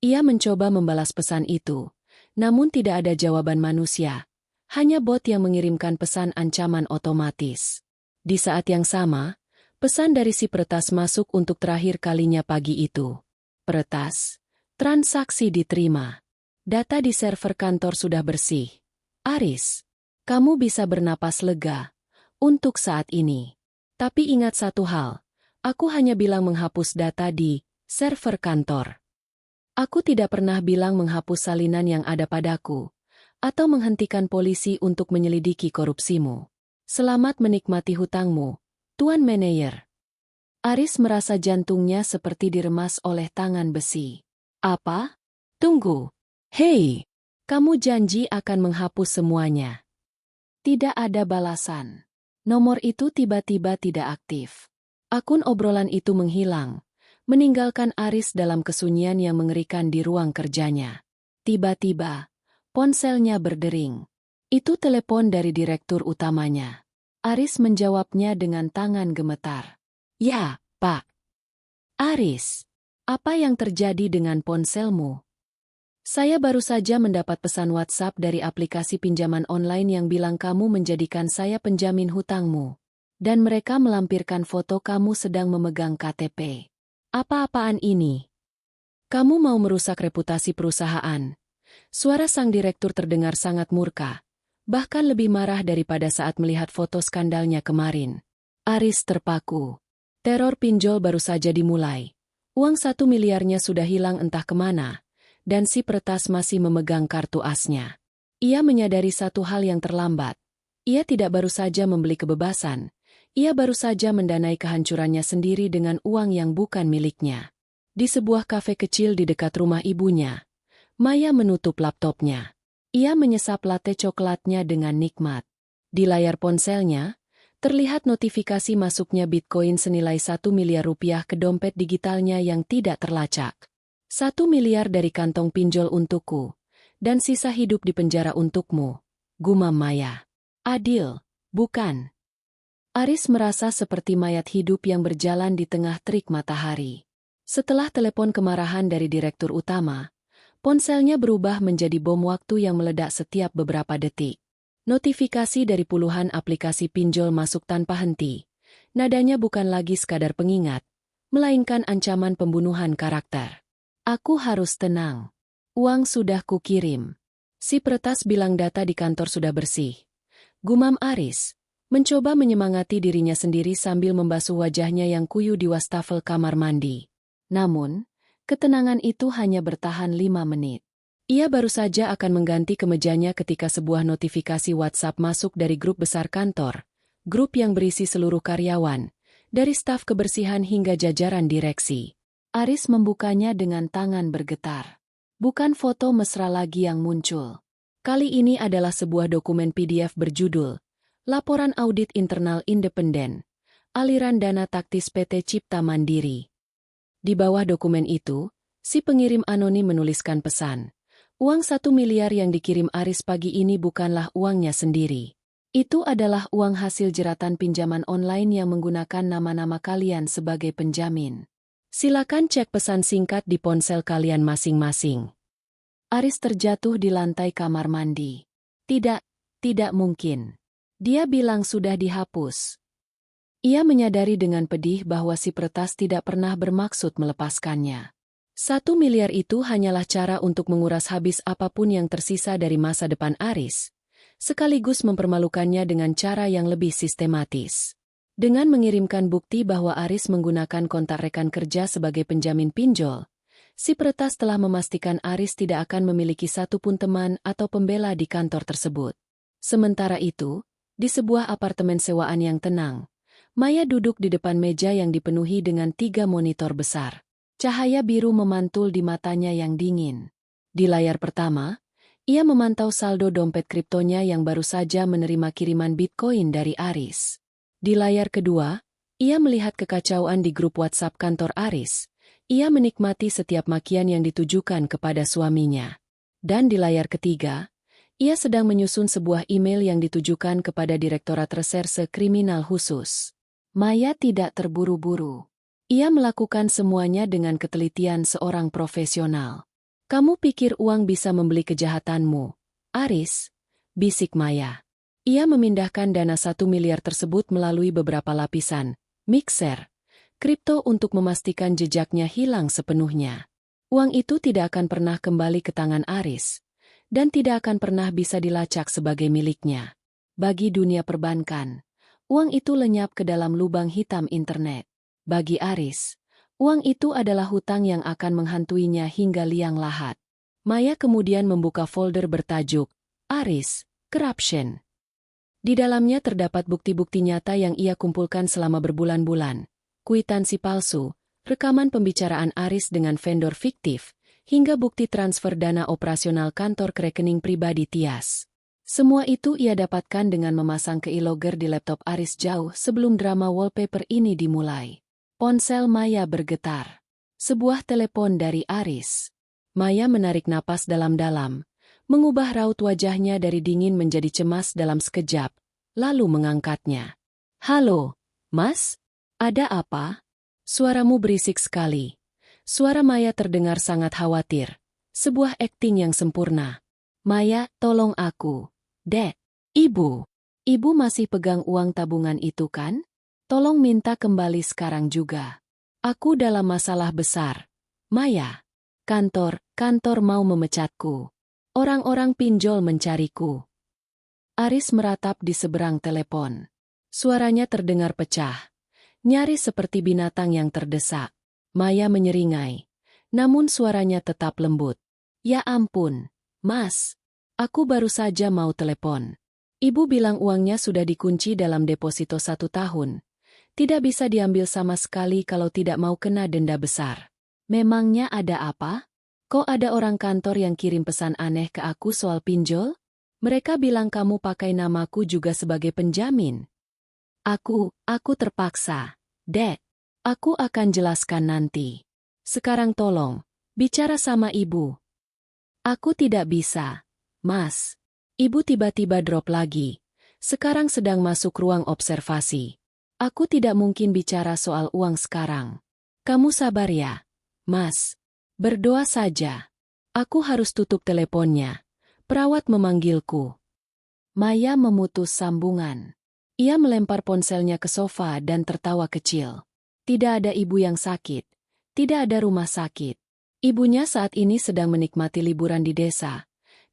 Ia mencoba membalas pesan itu, namun tidak ada jawaban manusia, hanya bot yang mengirimkan pesan ancaman otomatis. Di saat yang sama, pesan dari si peretas masuk untuk terakhir kalinya pagi itu. Peretas, transaksi diterima. Data di server kantor sudah bersih. Aris, kamu bisa bernapas lega untuk saat ini. Tapi ingat satu hal, aku hanya bilang menghapus data di server kantor. Aku tidak pernah bilang menghapus salinan yang ada padaku, atau menghentikan polisi untuk menyelidiki korupsimu. Selamat menikmati hutangmu, Tuan Manayer. Aris merasa jantungnya seperti diremas oleh tangan besi. Apa? Tunggu. Hei, kamu janji akan menghapus semuanya. Tidak ada balasan. Nomor itu tiba-tiba tidak aktif. Akun obrolan itu menghilang, meninggalkan Aris dalam kesunyian yang mengerikan di ruang kerjanya. Tiba-tiba, ponselnya berdering. Itu telepon dari direktur utamanya. Aris menjawabnya dengan tangan gemetar. Ya, Pak. Aris, apa yang terjadi dengan ponselmu? Saya baru saja mendapat pesan WhatsApp dari aplikasi pinjaman online yang bilang kamu menjadikan saya penjamin hutangmu. Dan mereka melampirkan foto kamu sedang memegang KTP. Apa-apaan ini? Kamu mau merusak reputasi perusahaan. Suara sang direktur terdengar sangat murka, bahkan lebih marah daripada saat melihat foto skandalnya kemarin. Aris terpaku. Teror pinjol baru saja dimulai. Uang 1 miliarnya sudah hilang entah kemana, dan si peretas masih memegang kartu asnya. Ia menyadari satu hal yang terlambat. Ia tidak baru saja membeli kebebasan. Ia baru saja mendanai kehancurannya sendiri dengan uang yang bukan miliknya. Di sebuah kafe kecil di dekat rumah ibunya, Maya menutup laptopnya. Ia menyesap latte coklatnya dengan nikmat. Di layar ponselnya, terlihat notifikasi masuknya Bitcoin senilai 1 miliar rupiah ke dompet digitalnya yang tidak terlacak. 1 miliar dari kantong pinjol untukku, dan sisa hidup di penjara untukmu, gumam Maya. Adil, bukan? Aris merasa seperti mayat hidup yang berjalan di tengah terik matahari. Setelah telepon kemarahan dari direktur utama, ponselnya berubah menjadi bom waktu yang meledak setiap beberapa detik. Notifikasi dari puluhan aplikasi pinjol masuk tanpa henti. Nadanya bukan lagi sekadar pengingat, melainkan ancaman pembunuhan karakter. Aku harus tenang. Uang sudah kukirim. Si peretas bilang data di kantor sudah bersih. Gumam Aris, mencoba menyemangati dirinya sendiri sambil membasuh wajahnya yang kuyu di wastafel kamar mandi. Namun, ketenangan itu hanya bertahan 5 menit. Ia baru saja akan mengganti kemejanya ketika sebuah notifikasi WhatsApp masuk dari grup besar kantor, grup yang berisi seluruh karyawan, dari staf kebersihan hingga jajaran direksi. Aris membukanya dengan tangan bergetar. Bukan foto mesra lagi yang muncul. Kali ini adalah sebuah dokumen PDF berjudul Laporan Audit Internal Independen, Aliran Dana Taktis PT Cipta Mandiri. Di bawah dokumen itu, si pengirim anonim menuliskan pesan. Uang 1 miliar yang dikirim Aris pagi ini bukanlah uangnya sendiri. Itu adalah uang hasil jeratan pinjaman online yang menggunakan nama-nama kalian sebagai penjamin. Silakan cek pesan singkat di ponsel kalian masing-masing. Aris terjatuh di lantai kamar mandi. Tidak mungkin. Dia bilang sudah dihapus. Ia menyadari dengan pedih bahwa si peretas tidak pernah bermaksud melepaskannya. 1 miliar itu hanyalah cara untuk menguras habis apapun yang tersisa dari masa depan Aris, sekaligus mempermalukannya dengan cara yang lebih sistematis. Dengan mengirimkan bukti bahwa Aris menggunakan kontak rekan kerja sebagai penjamin pinjol, si peretas telah memastikan Aris tidak akan memiliki satupun teman atau pembela di kantor tersebut. Sementara itu, di sebuah apartemen sewaan yang tenang, Maya duduk di depan meja yang dipenuhi dengan 3 monitor besar. Cahaya biru memantul di matanya yang dingin. Di layar pertama, ia memantau saldo dompet kriptonya yang baru saja menerima kiriman Bitcoin dari Aris. Di layar kedua, ia melihat kekacauan di grup WhatsApp kantor Aris. Ia menikmati setiap makian yang ditujukan kepada suaminya. Dan di layar ketiga, ia sedang menyusun sebuah email yang ditujukan kepada Direktorat Reserse Kriminal Khusus. Maya tidak terburu-buru. Ia melakukan semuanya dengan ketelitian seorang profesional. Kamu pikir uang bisa membeli kejahatanmu, Aris? Bisik Maya. Ia memindahkan dana 1 miliar tersebut melalui beberapa lapisan, mixer, kripto untuk memastikan jejaknya hilang sepenuhnya. Uang itu tidak akan pernah kembali ke tangan Aris, dan tidak akan pernah bisa dilacak sebagai miliknya. Bagi dunia perbankan, uang itu lenyap ke dalam lubang hitam internet. Bagi Aris, uang itu adalah hutang yang akan menghantuinya hingga liang lahat. Maya kemudian membuka folder bertajuk Aris, Corruption. Di dalamnya terdapat bukti-bukti nyata yang ia kumpulkan selama berbulan-bulan, kwitansi palsu, rekaman pembicaraan Aris dengan vendor fiktif, hingga bukti transfer dana operasional kantor ke rekening pribadi Tias. Semua itu ia dapatkan dengan memasang keylogger di laptop Aris jauh sebelum drama wallpaper ini dimulai. Ponsel Maya bergetar. Sebuah telepon dari Aris. Maya menarik napas dalam-dalam, mengubah raut wajahnya dari dingin menjadi cemas dalam sekejap, lalu mengangkatnya. Halo, Mas? Ada apa? Suaramu berisik sekali. Suara Maya terdengar sangat khawatir. Sebuah akting yang sempurna. Maya, tolong aku. Dek, Ibu. Ibu masih pegang uang tabungan itu kan? Tolong minta kembali sekarang juga. Aku dalam masalah besar. Maya. Kantor mau memecatku. Orang-orang pinjol mencariku. Aris meratap di seberang telepon. Suaranya terdengar pecah. Nyaris seperti binatang yang terdesak. Maya menyeringai. Namun suaranya tetap lembut. Ya ampun, Mas. Aku baru saja mau telepon. Ibu bilang uangnya sudah dikunci dalam deposito 1 tahun. Tidak bisa diambil sama sekali kalau tidak mau kena denda besar. Memangnya ada apa? Kok ada orang kantor yang kirim pesan aneh ke aku soal pinjol? Mereka bilang kamu pakai namaku juga sebagai penjamin. Aku terpaksa. Dek, aku akan jelaskan nanti. Sekarang tolong, Bicara sama ibu. Aku tidak bisa, Mas. Ibu tiba-tiba drop lagi. Sekarang sedang masuk ruang observasi. Aku tidak mungkin bicara soal uang sekarang. Kamu sabar ya, Mas. Berdoa saja. Aku harus tutup teleponnya. Perawat memanggilku. Maya memutus sambungan. Ia melempar ponselnya ke sofa dan tertawa kecil. Tidak ada ibu yang sakit. Tidak ada rumah sakit. Ibunya saat ini sedang menikmati liburan di desa.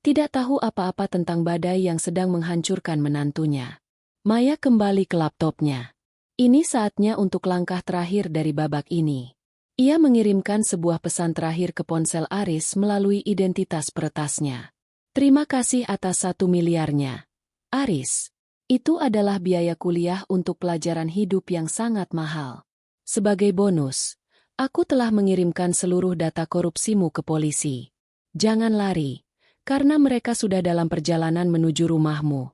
Tidak tahu apa-apa tentang badai yang sedang menghancurkan menantunya. Maya kembali ke laptopnya. Ini saatnya untuk langkah terakhir dari babak ini. Ia mengirimkan sebuah pesan terakhir ke ponsel Aris melalui identitas peretasnya. Terima kasih atas 1 miliarnya. Aris, itu adalah biaya kuliah untuk pelajaran hidup yang sangat mahal. Sebagai bonus, aku telah mengirimkan seluruh data korupsimu ke polisi. Jangan lari, karena mereka sudah dalam perjalanan menuju rumahmu.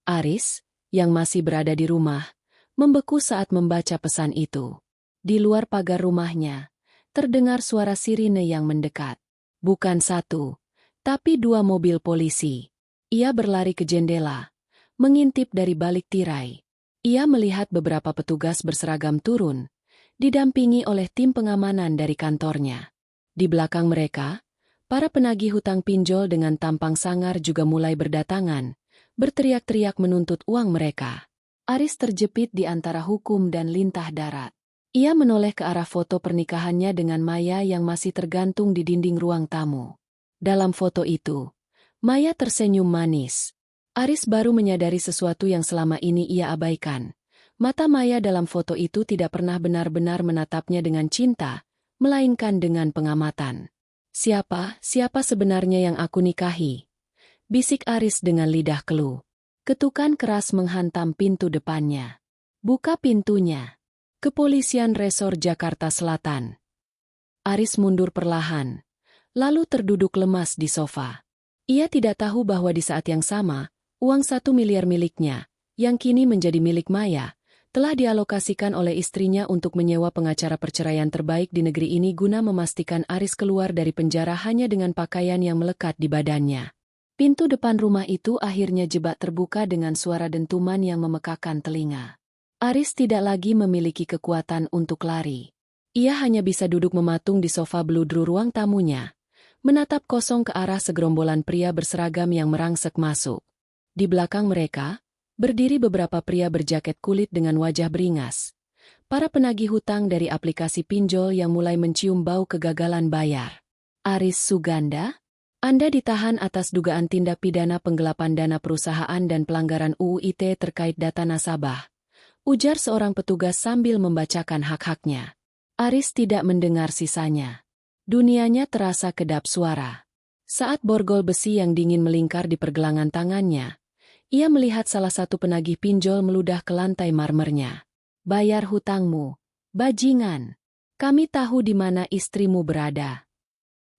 Aris, yang masih berada di rumah, membeku saat membaca pesan itu. Di luar pagar rumahnya, terdengar suara sirine yang mendekat. Bukan 1, tapi 2 mobil polisi. Ia berlari ke jendela, mengintip dari balik tirai. Ia melihat beberapa petugas berseragam turun, didampingi oleh tim pengamanan dari kantornya. Di belakang mereka, para penagih hutang pinjol dengan tampang sangar juga mulai berdatangan, berteriak-teriak menuntut uang mereka. Aris terjepit di antara hukum dan lintah darat. Ia menoleh ke arah foto pernikahannya dengan Maya yang masih tergantung di dinding ruang tamu. Dalam foto itu, Maya tersenyum manis. Aris baru menyadari sesuatu yang selama ini ia abaikan. Mata Maya dalam foto itu tidak pernah benar-benar menatapnya dengan cinta, melainkan dengan pengamatan. Siapa sebenarnya yang aku nikahi? Bisik Aris dengan lidah keluh. Ketukan keras menghantam pintu depannya. Buka pintunya. Kepolisian Resor Jakarta Selatan. Aris mundur perlahan, lalu terduduk lemas di sofa. Ia tidak tahu bahwa di saat yang sama, uang 1 miliar miliknya, yang kini menjadi milik Maya, telah dialokasikan oleh istrinya untuk menyewa pengacara perceraian terbaik di negeri ini guna memastikan Aris keluar dari penjara hanya dengan pakaian yang melekat di badannya. Pintu depan rumah itu akhirnya jebak terbuka dengan suara dentuman yang memekakan telinga. Aris tidak lagi memiliki kekuatan untuk lari. Ia hanya bisa duduk mematung di sofa beludru ruang tamunya, menatap kosong ke arah segerombolan pria berseragam yang merangsek masuk. Di belakang mereka, berdiri beberapa pria berjaket kulit dengan wajah beringas. Para penagih hutang dari aplikasi pinjol yang mulai mencium bau kegagalan bayar. Aris Suganda, Anda ditahan atas dugaan tindak pidana penggelapan dana perusahaan dan pelanggaran UU ITE terkait data nasabah, ujar seorang petugas sambil membacakan hak-haknya. Aris tidak mendengar sisanya. Dunianya terasa kedap suara. Saat borgol besi yang dingin melingkar di pergelangan tangannya, ia melihat salah satu penagih pinjol meludah ke lantai marmernya. Bayar hutangmu, bajingan. Kami tahu di mana istrimu berada.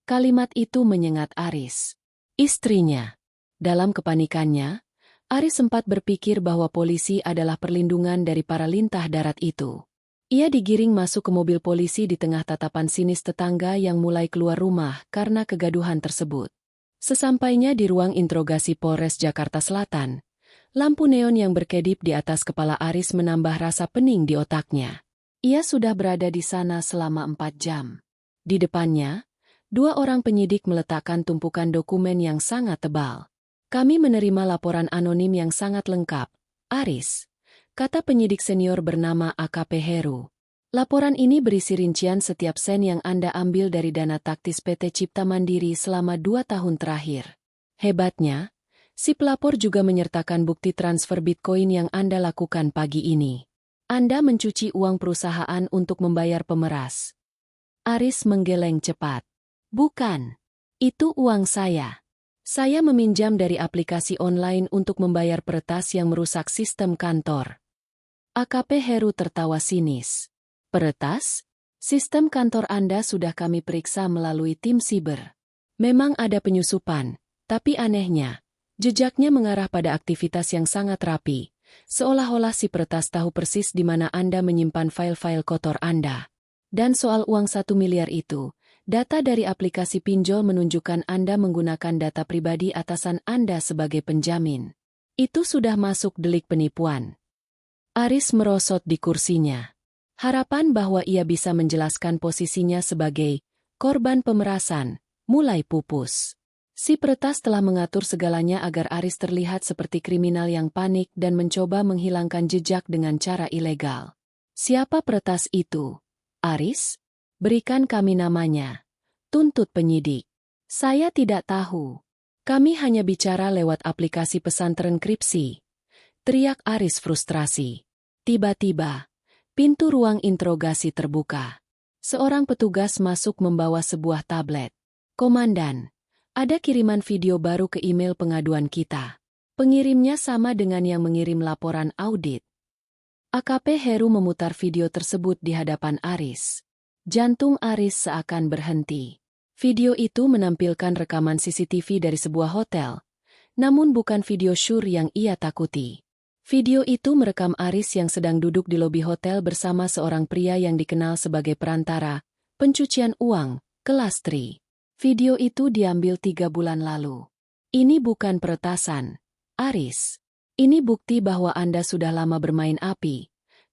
Kalimat itu menyengat Aris. Istrinya. Dalam kepanikannya, Aris sempat berpikir bahwa polisi adalah perlindungan dari para lintah darat itu. Ia digiring masuk ke mobil polisi di tengah tatapan sinis tetangga yang mulai keluar rumah karena kegaduhan tersebut. Sesampainya di ruang interogasi Polres Jakarta Selatan, lampu neon yang berkedip di atas kepala Aris menambah rasa pening di otaknya. Ia sudah berada di sana selama 4 jam. Di depannya, 2 orang penyidik meletakkan tumpukan dokumen yang sangat tebal. Kami menerima laporan anonim yang sangat lengkap, Aris, kata penyidik senior bernama AKP Heru. Laporan ini berisi rincian setiap sen yang Anda ambil dari dana taktis PT Cipta Mandiri selama 2 tahun terakhir. Hebatnya, si pelapor juga menyertakan bukti transfer Bitcoin yang Anda lakukan pagi ini. Anda mencuci uang perusahaan untuk membayar pemeras. Aris menggeleng cepat. Bukan. Itu uang saya. Saya meminjam dari aplikasi online untuk membayar peretas yang merusak sistem kantor. AKP Heru tertawa sinis. Peretas? Sistem kantor Anda sudah kami periksa melalui tim siber. Memang ada penyusupan, tapi anehnya, jejaknya mengarah pada aktivitas yang sangat rapi, seolah-olah si peretas tahu persis di mana Anda menyimpan file-file kotor Anda. Dan soal uang 1 miliar itu, Data dari aplikasi pinjol menunjukkan Anda menggunakan data pribadi atasan Anda sebagai penjamin. Itu sudah masuk delik penipuan. Aris merosot di kursinya. Harapan bahwa ia bisa menjelaskan posisinya sebagai korban pemerasan mulai pupus. Si peretas telah mengatur segalanya agar Aris terlihat seperti kriminal yang panik dan mencoba menghilangkan jejak dengan cara ilegal. Siapa peretas itu? Aris? Berikan kami namanya. Tuntut penyidik. Saya tidak tahu. Kami hanya bicara lewat aplikasi pesan terenkripsi. Teriak Aris frustrasi. Tiba-tiba, pintu ruang interogasi terbuka. Seorang petugas masuk membawa sebuah tablet. Komandan, ada kiriman video baru ke email pengaduan kita. Pengirimnya sama dengan yang mengirim laporan audit. AKP Heru memutar video tersebut di hadapan Aris. Jantung Aris seakan berhenti. Video itu menampilkan rekaman CCTV dari sebuah hotel, namun bukan video syur yang ia takuti. Video itu merekam Aris yang sedang duduk di lobi hotel bersama seorang pria yang dikenal sebagai perantara, pencucian uang, ke Lastri. Video itu diambil 3 bulan lalu. Ini bukan peretasan, Aris. Ini bukti bahwa Anda sudah lama bermain api,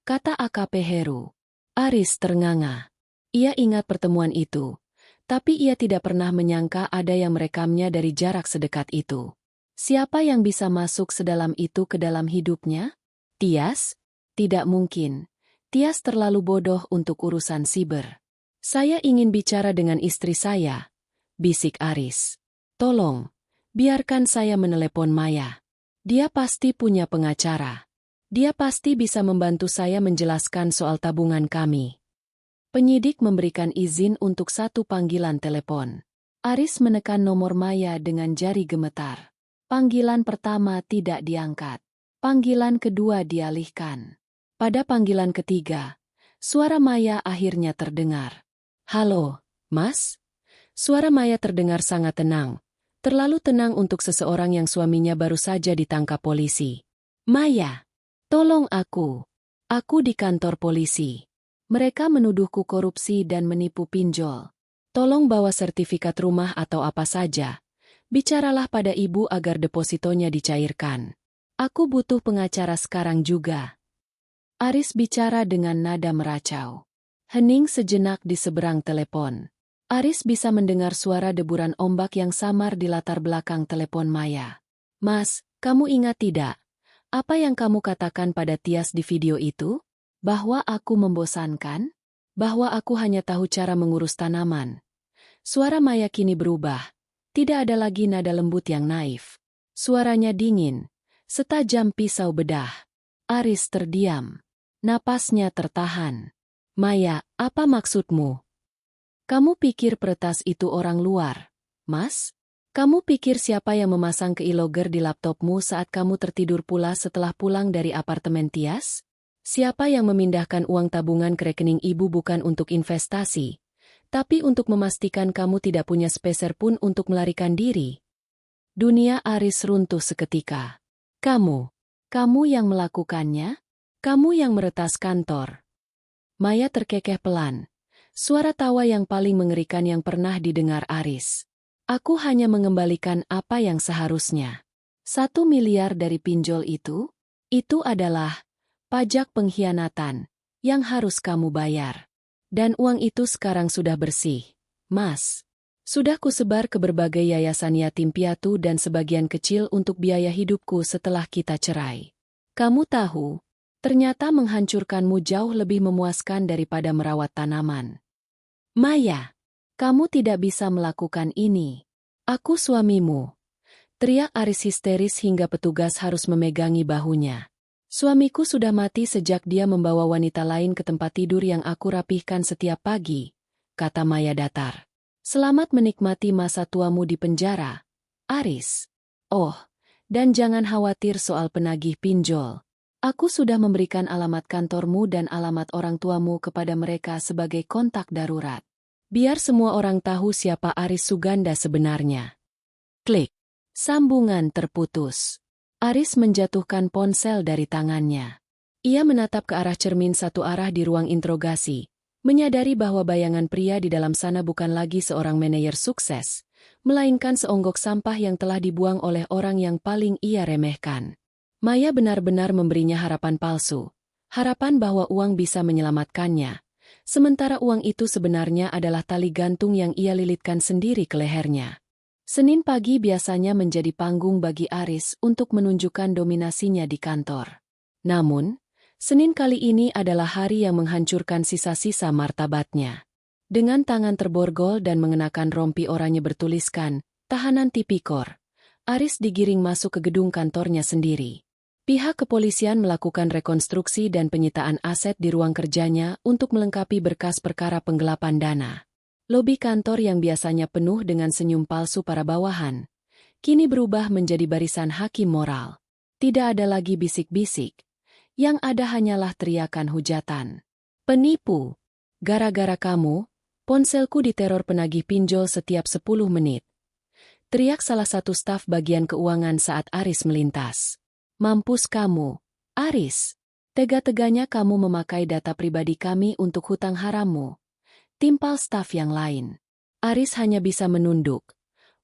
kata AKP Heru. Aris ternganga. Ia ingat pertemuan itu. Tapi ia tidak pernah menyangka ada yang merekamnya dari jarak sedekat itu. Siapa yang bisa masuk sedalam itu ke dalam hidupnya? Tias? Tidak mungkin. Tias terlalu bodoh untuk urusan siber. Saya ingin bicara dengan istri saya, bisik Aris. Tolong, biarkan saya menelepon Maya. Dia pasti punya pengacara. Dia pasti bisa membantu saya menjelaskan soal tabungan kami. Penyidik memberikan izin untuk 1 panggilan telepon. Aris menekan nomor Maya dengan jari gemetar. Panggilan pertama tidak diangkat. Panggilan kedua dialihkan. Pada panggilan ketiga, suara Maya akhirnya terdengar. Halo, Mas? Suara Maya terdengar sangat tenang. Terlalu tenang untuk seseorang yang suaminya baru saja ditangkap polisi. Maya, tolong aku. Aku di kantor polisi. Mereka menuduhku korupsi dan menipu pinjol. Tolong bawa sertifikat rumah atau apa saja. Bicaralah pada ibu agar depositonya dicairkan. Aku butuh pengacara sekarang juga. Aris bicara dengan nada meracau. Hening sejenak di seberang telepon. Aris bisa mendengar suara deburan ombak yang samar di latar belakang telepon Maya. Mas, kamu ingat tidak? Apa yang kamu katakan pada Tias di video itu? Bahwa aku membosankan? Bahwa aku hanya tahu cara mengurus tanaman? Suara Maya kini berubah. Tidak ada lagi nada lembut yang naif. Suaranya dingin, setajam pisau bedah. Aris terdiam. Napasnya tertahan. Maya, apa maksudmu? Kamu pikir peretas itu orang luar, Mas? Kamu pikir siapa yang memasang keylogger di laptopmu saat kamu tertidur pula setelah pulang dari apartemen Tias? Siapa yang memindahkan uang tabungan ke rekening ibu bukan untuk investasi, tapi untuk memastikan kamu tidak punya sepeser pun untuk melarikan diri? Dunia Aris runtuh seketika. Kamu yang melakukannya? Kamu yang meretas kantor? Maya terkekeh pelan. Suara tawa yang paling mengerikan yang pernah didengar Aris. Aku hanya mengembalikan apa yang seharusnya. 1 miliar dari pinjol itu adalah pajak pengkhianatan yang harus kamu bayar. Dan uang itu sekarang sudah bersih, Mas. Sudah kusebar ke berbagai yayasan yatim piatu dan sebagian kecil untuk biaya hidupku setelah kita cerai. Kamu tahu, ternyata menghancurkanmu jauh lebih memuaskan daripada merawat tanaman. Maya, kamu tidak bisa melakukan ini. Aku suamimu. Teriak Aris histeris hingga petugas harus memegangi bahunya. Suamiku sudah mati sejak dia membawa wanita lain ke tempat tidur yang aku rapihkan setiap pagi, kata Maya datar. Selamat menikmati masa tuamu di penjara, Aris. Oh, dan jangan khawatir soal penagih pinjol. Aku sudah memberikan alamat kantormu dan alamat orang tuamu kepada mereka sebagai kontak darurat. Biar semua orang tahu siapa Aris Suganda sebenarnya. Klik. Sambungan terputus. Aris menjatuhkan ponsel dari tangannya. Ia menatap ke arah cermin satu arah di ruang interogasi, Menyadari bahwa bayangan pria di dalam sana bukan lagi seorang manajer sukses, melainkan seonggok sampah yang telah dibuang oleh orang yang paling ia remehkan. Maya benar-benar memberinya harapan palsu, harapan bahwa uang bisa menyelamatkannya, sementara uang itu sebenarnya adalah tali gantung yang ia lilitkan sendiri ke lehernya. Senin pagi biasanya menjadi panggung bagi Aris untuk menunjukkan dominasinya di kantor. Namun, Senin kali ini adalah hari yang menghancurkan sisa-sisa martabatnya. Dengan tangan terborgol dan mengenakan rompi oranye bertuliskan, "Tahanan Tipikor," Aris digiring masuk ke gedung kantornya sendiri. Pihak kepolisian melakukan rekonstruksi dan penyitaan aset di ruang kerjanya untuk melengkapi berkas perkara penggelapan dana. Lobi kantor yang biasanya penuh dengan senyum palsu para bawahan, kini berubah menjadi barisan hakim moral. Tidak ada lagi bisik-bisik. Yang ada hanyalah teriakan hujatan. "Penipu! Gara-gara kamu, ponselku diteror penagih pinjol setiap 10 menit." Teriak salah satu staf bagian keuangan saat Aris melintas. "Mampus kamu, Aris! Tega-teganya kamu memakai data pribadi kami untuk hutang harammu." Timpal staf yang lain. Aris hanya bisa menunduk.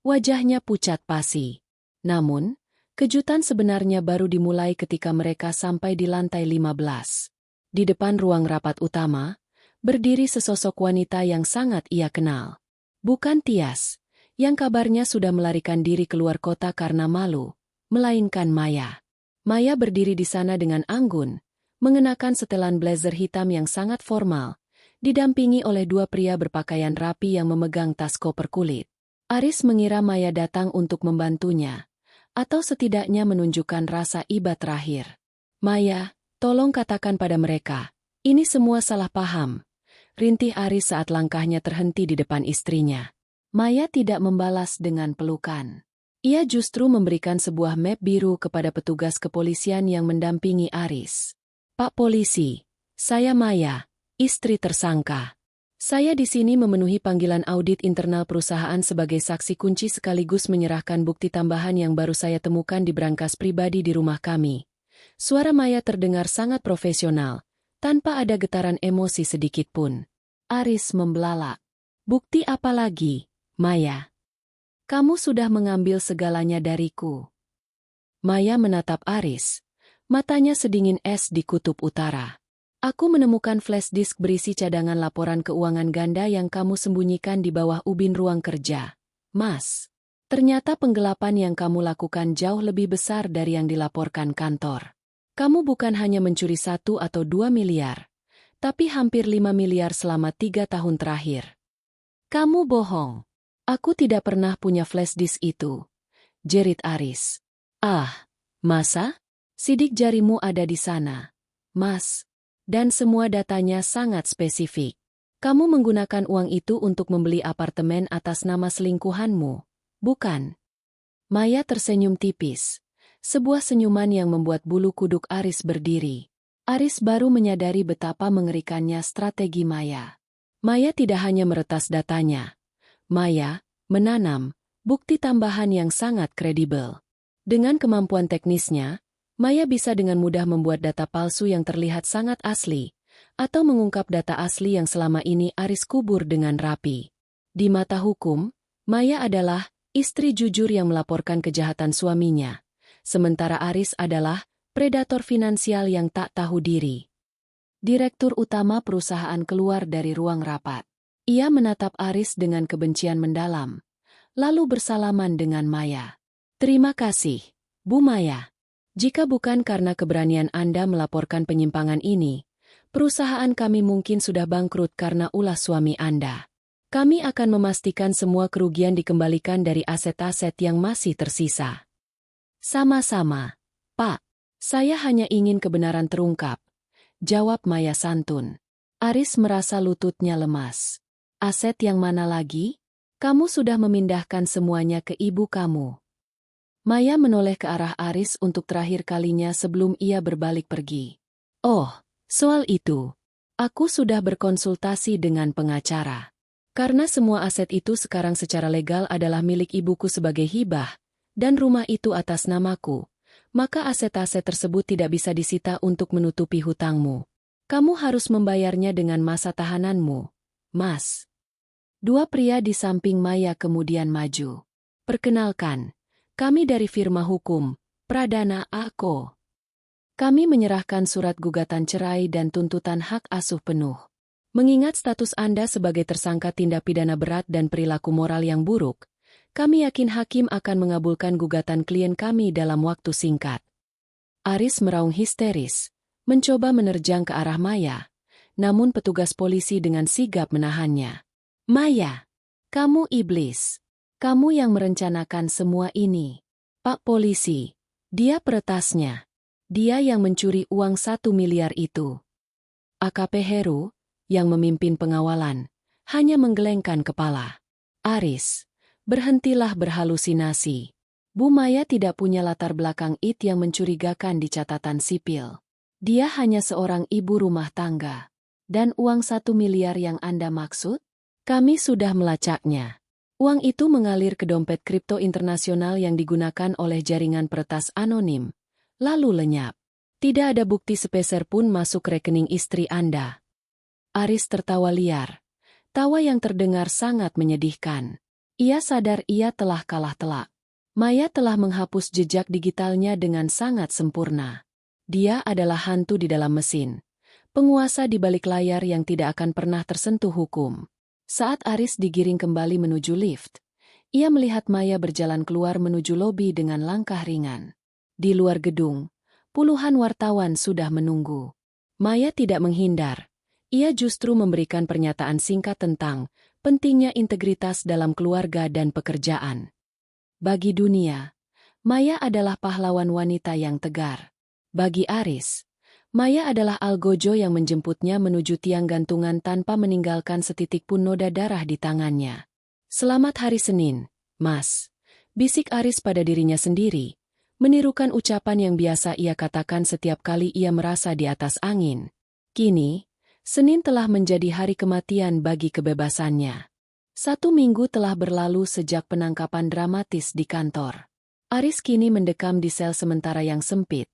Wajahnya pucat pasi. Namun, kejutan sebenarnya baru dimulai ketika mereka sampai di lantai 15. Di depan ruang rapat utama, berdiri sesosok wanita yang sangat ia kenal. Bukan Tias, yang kabarnya sudah melarikan diri keluar kota karena malu, melainkan Maya. Maya berdiri di sana dengan anggun, mengenakan setelan blazer hitam yang sangat formal, didampingi oleh dua pria berpakaian rapi yang memegang tas koper kulit. Aris mengira Maya datang untuk membantunya, atau setidaknya menunjukkan rasa iba terakhir. "Maya, tolong katakan pada mereka, ini semua salah paham." Rintih Aris saat langkahnya terhenti di depan istrinya. Maya tidak membalas dengan pelukan. Ia justru memberikan sebuah map biru kepada petugas kepolisian yang mendampingi Aris. "Pak Polisi, saya Maya, istri tersangka. Saya di sini memenuhi panggilan audit internal perusahaan sebagai saksi kunci sekaligus menyerahkan bukti tambahan yang baru saya temukan di brankas pribadi di rumah kami." Suara Maya terdengar sangat profesional, tanpa ada getaran emosi sedikit pun. Aris membelalak. "Bukti apa lagi, Maya? Kamu sudah mengambil segalanya dariku." Maya menatap Aris, matanya sedingin es di kutub utara. "Aku menemukan flash disk berisi cadangan laporan keuangan ganda yang kamu sembunyikan di bawah ubin ruang kerja, Mas. Ternyata penggelapan yang kamu lakukan jauh lebih besar dari yang dilaporkan kantor. Kamu bukan hanya mencuri 1 atau 2 miliar, tapi hampir 5 miliar selama 3 tahun terakhir." "Kamu bohong. Aku tidak pernah punya flash disk itu," jerit Aris. "Ah, masa? Sidik jarimu ada di sana, Mas. Dan semua datanya sangat spesifik. Kamu menggunakan uang itu untuk membeli apartemen atas nama selingkuhanmu, bukan?" Maya tersenyum tipis. Sebuah senyuman yang membuat bulu kuduk Aris berdiri. Aris baru menyadari betapa mengerikannya strategi Maya. Maya tidak hanya meretas datanya. Maya menanam bukti tambahan yang sangat kredibel. Dengan kemampuan teknisnya, Maya bisa dengan mudah membuat data palsu yang terlihat sangat asli, atau mengungkap data asli yang selama ini Aris kubur dengan rapi. Di mata hukum, Maya adalah istri jujur yang melaporkan kejahatan suaminya, sementara Aris adalah predator finansial yang tak tahu diri. Direktur utama perusahaan keluar dari ruang rapat. Ia menatap Aris dengan kebencian mendalam, lalu bersalaman dengan Maya. "Terima kasih, Bu Maya. Jika bukan karena keberanian Anda melaporkan penyimpangan ini, perusahaan kami mungkin sudah bangkrut karena ulah suami Anda. Kami akan memastikan semua kerugian dikembalikan dari aset-aset yang masih tersisa." "Sama-sama, Pak. Saya hanya ingin kebenaran terungkap," jawab Maya santun. Aris merasa lututnya lemas. "Aset yang mana lagi? Kamu sudah memindahkan semuanya ke ibu kamu." Maya menoleh ke arah Aris untuk terakhir kalinya sebelum ia berbalik pergi. "Oh, soal itu. Aku sudah berkonsultasi dengan pengacara. Karena semua aset itu sekarang secara legal adalah milik ibuku sebagai hibah, dan rumah itu atas namaku, maka aset-aset tersebut tidak bisa disita untuk menutupi hutangmu. Kamu harus membayarnya dengan masa tahananmu, Mas. Dua pria di samping Maya kemudian maju. Perkenalkan, kami dari firma hukum, Pradana Ako. Kami menyerahkan surat gugatan cerai dan tuntutan hak asuh penuh. Mengingat status Anda sebagai tersangka tindak pidana berat dan perilaku moral yang buruk, kami yakin hakim akan mengabulkan gugatan klien kami dalam waktu singkat. Aris meraung histeris, mencoba menerjang ke arah Maya, namun petugas polisi dengan sigap menahannya. Maya, kamu iblis. Kamu yang merencanakan semua ini. Pak polisi, dia peretasnya. Dia yang mencuri uang 1 miliar itu. AKP Heru, yang memimpin pengawalan, hanya menggelengkan kepala. Aris, berhentilah berhalusinasi. Bu Maya tidak punya latar belakang yang mencurigakan di catatan sipil. Dia hanya seorang ibu rumah tangga. Dan uang 1 miliar yang Anda maksud? Kami sudah melacaknya. Uang itu mengalir ke dompet kripto internasional yang digunakan oleh jaringan peretas anonim. Lalu lenyap. Tidak ada bukti sepeser pun masuk rekening istri Anda. Aris tertawa liar. Tawa yang terdengar sangat menyedihkan. Ia sadar ia telah kalah telak. Maya telah menghapus jejak digitalnya dengan sangat sempurna. Dia adalah hantu di dalam mesin. Penguasa di balik layar yang tidak akan pernah tersentuh hukum. Saat Aris digiring kembali menuju lift, ia melihat Maya berjalan keluar menuju lobi dengan langkah ringan. Di luar gedung, puluhan wartawan sudah menunggu. Maya tidak menghindar. Ia justru memberikan pernyataan singkat tentang pentingnya integritas dalam keluarga dan pekerjaan. Bagi dunia, Maya adalah pahlawan wanita yang tegar. Bagi Aris, Maya adalah algojo yang menjemputnya menuju tiang gantungan tanpa meninggalkan setitik pun noda darah di tangannya. Selamat hari Senin, Mas. Bisik Aris pada dirinya sendiri, menirukan ucapan yang biasa ia katakan setiap kali ia merasa di atas angin. Kini, Senin telah menjadi hari kematian bagi kebebasannya. 1 minggu telah berlalu sejak penangkapan dramatis di kantor. Aris kini mendekam di sel sementara yang sempit,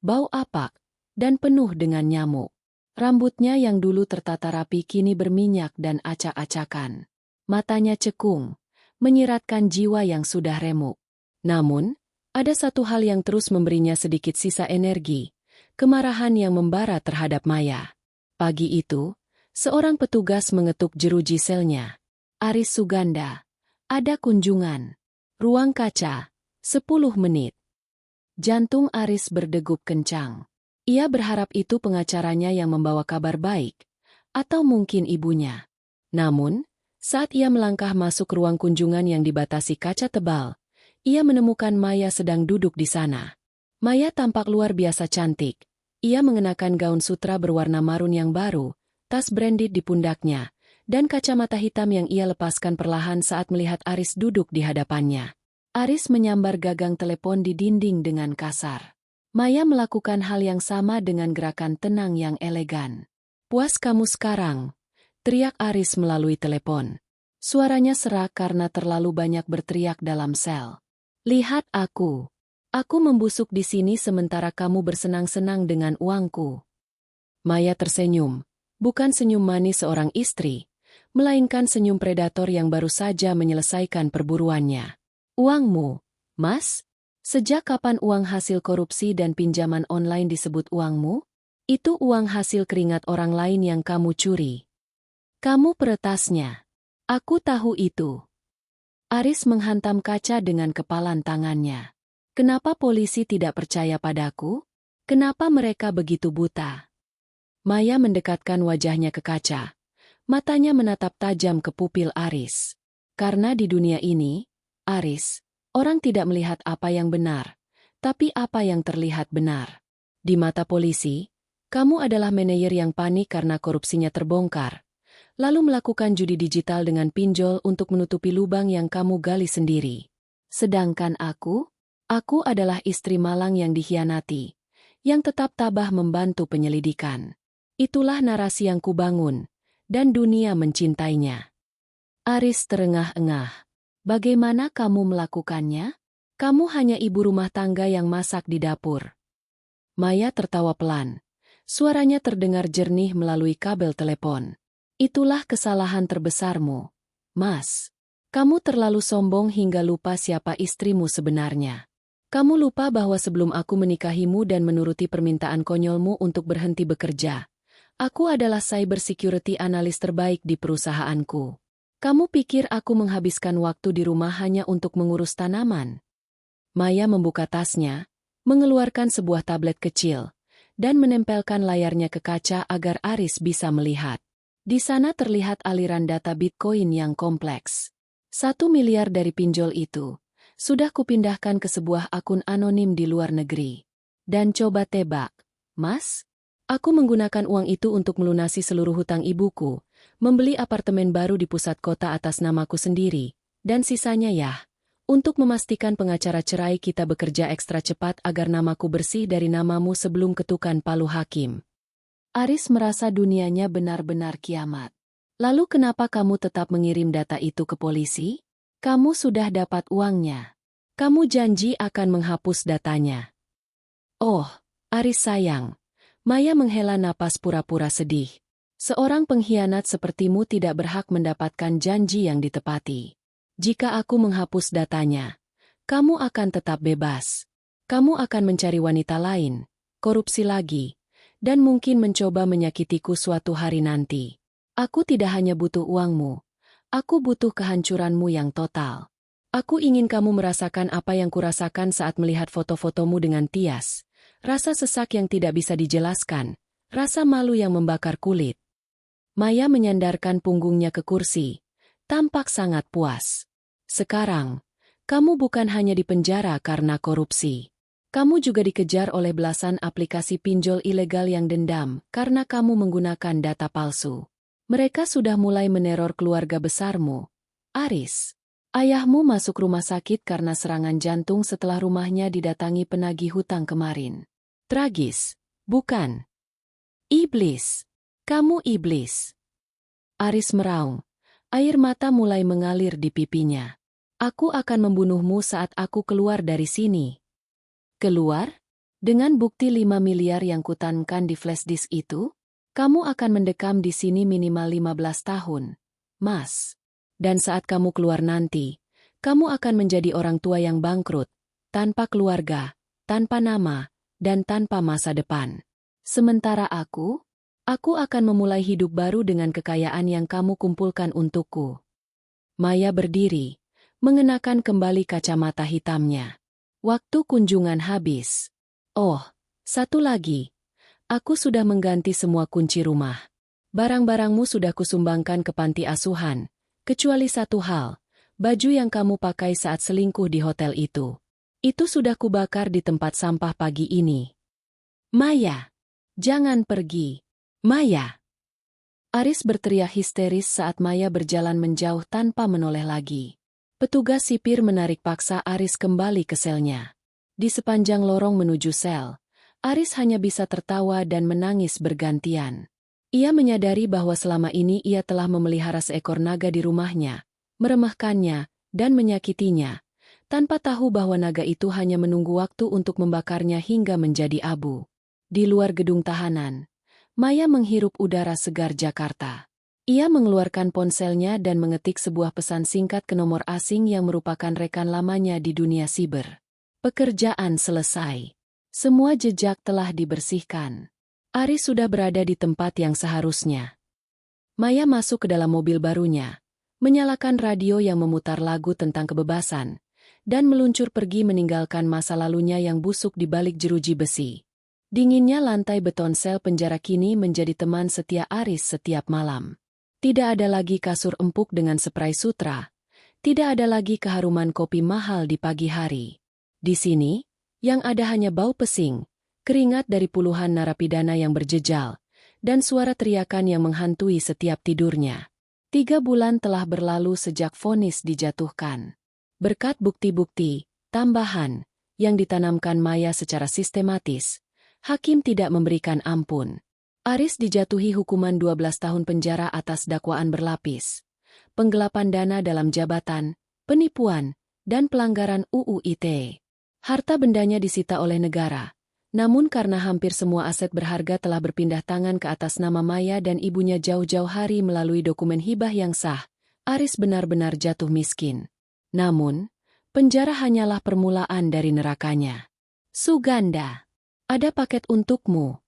bau apak, dan penuh dengan nyamuk. Rambutnya yang dulu tertata rapi kini berminyak dan acak-acakan. Matanya cekung, menyiratkan jiwa yang sudah remuk. Namun, ada satu hal yang terus memberinya sedikit sisa energi, kemarahan yang membara terhadap Maya. Pagi itu, seorang petugas mengetuk jeruji selnya. Aris Suganda, ada kunjungan. Ruang kaca, 10 menit. Jantung Aris berdegup kencang. Ia berharap itu pengacaranya yang membawa kabar baik, atau mungkin ibunya. Namun, saat ia melangkah masuk ruang kunjungan yang dibatasi kaca tebal, ia menemukan Maya sedang duduk di sana. Maya tampak luar biasa cantik. Ia mengenakan gaun sutra berwarna marun yang baru, tas branded di pundaknya, dan kacamata hitam yang ia lepaskan perlahan saat melihat Aris duduk di hadapannya. Aris menyambar gagang telepon di dinding dengan kasar. Maya melakukan hal yang sama dengan gerakan tenang yang elegan. Puas kamu sekarang, teriak Aris melalui telepon. Suaranya serak karena terlalu banyak berteriak dalam sel. Lihat aku. Aku membusuk di sini sementara kamu bersenang-senang dengan uangku. Maya tersenyum, bukan senyum manis seorang istri, melainkan senyum predator yang baru saja menyelesaikan perburuannya. Uangmu, Mas? Sejak kapan uang hasil korupsi dan pinjaman online disebut uangmu? Itu uang hasil keringat orang lain yang kamu curi. Kamu peretasnya. Aku tahu itu. Aris menghantam kaca dengan kepalan tangannya. Kenapa polisi tidak percaya padaku? Kenapa mereka begitu buta? Maya mendekatkan wajahnya ke kaca. Matanya menatap tajam ke pupil Aris. Karena di dunia ini, Aris, orang tidak melihat apa yang benar, tapi apa yang terlihat benar. Di mata polisi, kamu adalah manajer yang panik karena korupsinya terbongkar, lalu melakukan judi digital dengan pinjol untuk menutupi lubang yang kamu gali sendiri. Sedangkan aku adalah istri malang yang dikhianati, yang tetap tabah membantu penyelidikan. Itulah narasi yang kubangun, dan dunia mencintainya. Aris terengah-engah. Bagaimana kamu melakukannya? Kamu hanya ibu rumah tangga yang masak di dapur. Maya tertawa pelan. Suaranya terdengar jernih melalui kabel telepon. Itulah kesalahan terbesarmu, Mas. Kamu terlalu sombong hingga lupa siapa istrimu sebenarnya. Kamu lupa bahwa sebelum aku menikahimu dan menuruti permintaan konyolmu untuk berhenti bekerja, aku adalah cyber security analis terbaik di perusahaanku. Kamu pikir aku menghabiskan waktu di rumah hanya untuk mengurus tanaman? Maya membuka tasnya, mengeluarkan sebuah tablet kecil, dan menempelkan layarnya ke kaca agar Aris bisa melihat. Di sana terlihat aliran data Bitcoin yang kompleks. 1 miliar dari pinjol itu sudah kupindahkan ke sebuah akun anonim di luar negeri. Dan coba tebak, Mas? Aku menggunakan uang itu untuk melunasi seluruh hutang ibuku, membeli apartemen baru di pusat kota atas namaku sendiri, dan sisanya untuk memastikan pengacara cerai kita bekerja ekstra cepat agar namaku bersih dari namamu sebelum ketukan palu hakim. Aris merasa dunianya benar-benar kiamat. Lalu kenapa kamu tetap mengirim data itu ke polisi? Kamu sudah dapat uangnya. Kamu janji akan menghapus datanya. Oh, Aris sayang. Maya menghela napas pura-pura sedih. Seorang pengkhianat sepertimu tidak berhak mendapatkan janji yang ditepati. Jika aku menghapus datanya, kamu akan tetap bebas. Kamu akan mencari wanita lain, korupsi lagi, dan mungkin mencoba menyakitiku suatu hari nanti. Aku tidak hanya butuh uangmu, aku butuh kehancuranmu yang total. Aku ingin kamu merasakan apa yang kurasakan saat melihat foto-fotomu dengan Tias. Rasa sesak yang tidak bisa dijelaskan, rasa malu yang membakar kulit. Maya menyandarkan punggungnya ke kursi, tampak sangat puas. Sekarang, kamu bukan hanya dipenjara karena korupsi. Kamu juga dikejar oleh belasan aplikasi pinjol ilegal yang dendam karena kamu menggunakan data palsu. Mereka sudah mulai meneror keluarga besarmu. Aris, ayahmu masuk rumah sakit karena serangan jantung setelah rumahnya didatangi penagih hutang kemarin. Tragis, bukan? Iblis. Kamu iblis. Aris meraung. Air mata mulai mengalir di pipinya. Aku akan membunuhmu saat aku keluar dari sini. Keluar? Dengan bukti 5 miliar yang kutankan di flash disk itu? Kamu akan mendekam di sini minimal 15 tahun, Mas. Dan saat kamu keluar nanti, kamu akan menjadi orang tua yang bangkrut, tanpa keluarga, tanpa nama, dan tanpa masa depan. Sementara aku akan memulai hidup baru dengan kekayaan yang kamu kumpulkan untukku. Maya berdiri, mengenakan kembali kacamata hitamnya. Waktu kunjungan habis. Oh, satu lagi. Aku sudah mengganti semua kunci rumah. Barang-barangmu sudah kusumbangkan ke panti asuhan, kecuali satu hal, baju yang kamu pakai saat selingkuh di hotel itu. Itu sudah kubakar di tempat sampah pagi ini. Maya, jangan pergi. Maya. Aris berteriak histeris saat Maya berjalan menjauh tanpa menoleh lagi. Petugas sipir menarik paksa Aris kembali ke selnya. Di sepanjang lorong menuju sel, Aris hanya bisa tertawa dan menangis bergantian. Ia menyadari bahwa selama ini ia telah memelihara seekor naga di rumahnya, meremehkannya, dan menyakitinya, tanpa tahu bahwa naga itu hanya menunggu waktu untuk membakarnya hingga menjadi abu. Di luar gedung tahanan, Maya menghirup udara segar Jakarta. Ia mengeluarkan ponselnya dan mengetik sebuah pesan singkat ke nomor asing yang merupakan rekan lamanya di dunia siber. Pekerjaan selesai. Semua jejak telah dibersihkan. Aris sudah berada di tempat yang seharusnya. Maya masuk ke dalam mobil barunya, menyalakan radio yang memutar lagu tentang kebebasan, dan meluncur pergi meninggalkan masa lalunya yang busuk di balik jeruji besi. Dinginnya lantai beton sel penjara kini menjadi teman setia Aris setiap malam. Tidak ada lagi kasur empuk dengan spray sutra. Tidak ada lagi keharuman kopi mahal di pagi hari. Di sini, yang ada hanya bau pesing, keringat dari puluhan narapidana yang berjejal, dan suara teriakan yang menghantui setiap tidurnya. 3 bulan telah berlalu sejak vonis dijatuhkan. Berkat bukti-bukti tambahan yang ditanamkan Maya secara sistematis, hakim tidak memberikan ampun. Aris dijatuhi hukuman 12 tahun penjara atas dakwaan berlapis. Penggelapan dana dalam jabatan, penipuan, dan pelanggaran UU ITE. Harta bendanya disita oleh negara, Namun karena hampir semua aset berharga telah berpindah tangan ke atas nama Maya dan ibunya jauh-jauh hari melalui dokumen hibah yang sah, Aris benar-benar jatuh miskin. Namun, penjara hanyalah permulaan dari nerakanya. Suganda, ada paket untukmu,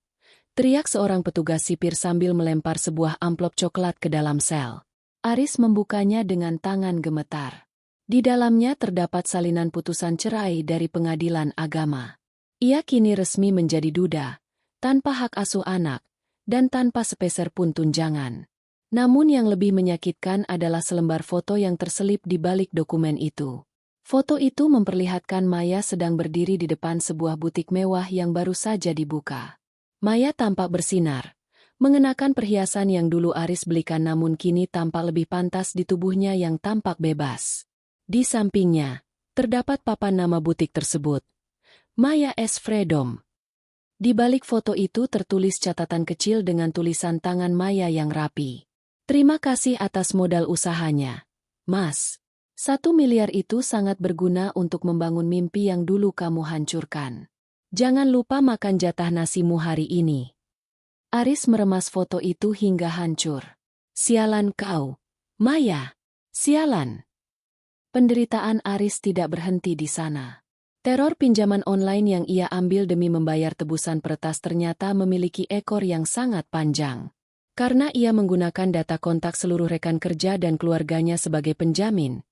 teriak seorang petugas sipir sambil melempar sebuah amplop coklat ke dalam sel. Aris membukanya dengan tangan gemetar. Di dalamnya terdapat salinan putusan cerai dari pengadilan agama. Ia kini resmi menjadi duda, tanpa hak asuh anak, dan tanpa sepeser pun tunjangan. Namun yang lebih menyakitkan adalah selembar foto yang terselip di balik dokumen itu. Foto itu memperlihatkan Maya sedang berdiri di depan sebuah butik mewah yang baru saja dibuka. Maya tampak bersinar, mengenakan perhiasan yang dulu Aris belikan namun kini tampak lebih pantas di tubuhnya yang tampak bebas. Di sampingnya, terdapat papan nama butik tersebut. Maya S. Freedom. Di balik foto itu tertulis catatan kecil dengan tulisan tangan Maya yang rapi. Terima kasih atas modal usahanya, Mas. 1 miliar itu sangat berguna untuk membangun mimpi yang dulu kamu hancurkan. Jangan lupa makan jatah nasimu hari ini. Aris meremas foto itu hingga hancur. Sialan kau, Maya. Sialan. Penderitaan Aris tidak berhenti di sana. Teror pinjaman online yang ia ambil demi membayar tebusan peretas ternyata memiliki ekor yang sangat panjang. Karena ia menggunakan data kontak seluruh rekan kerja dan keluarganya sebagai penjamin,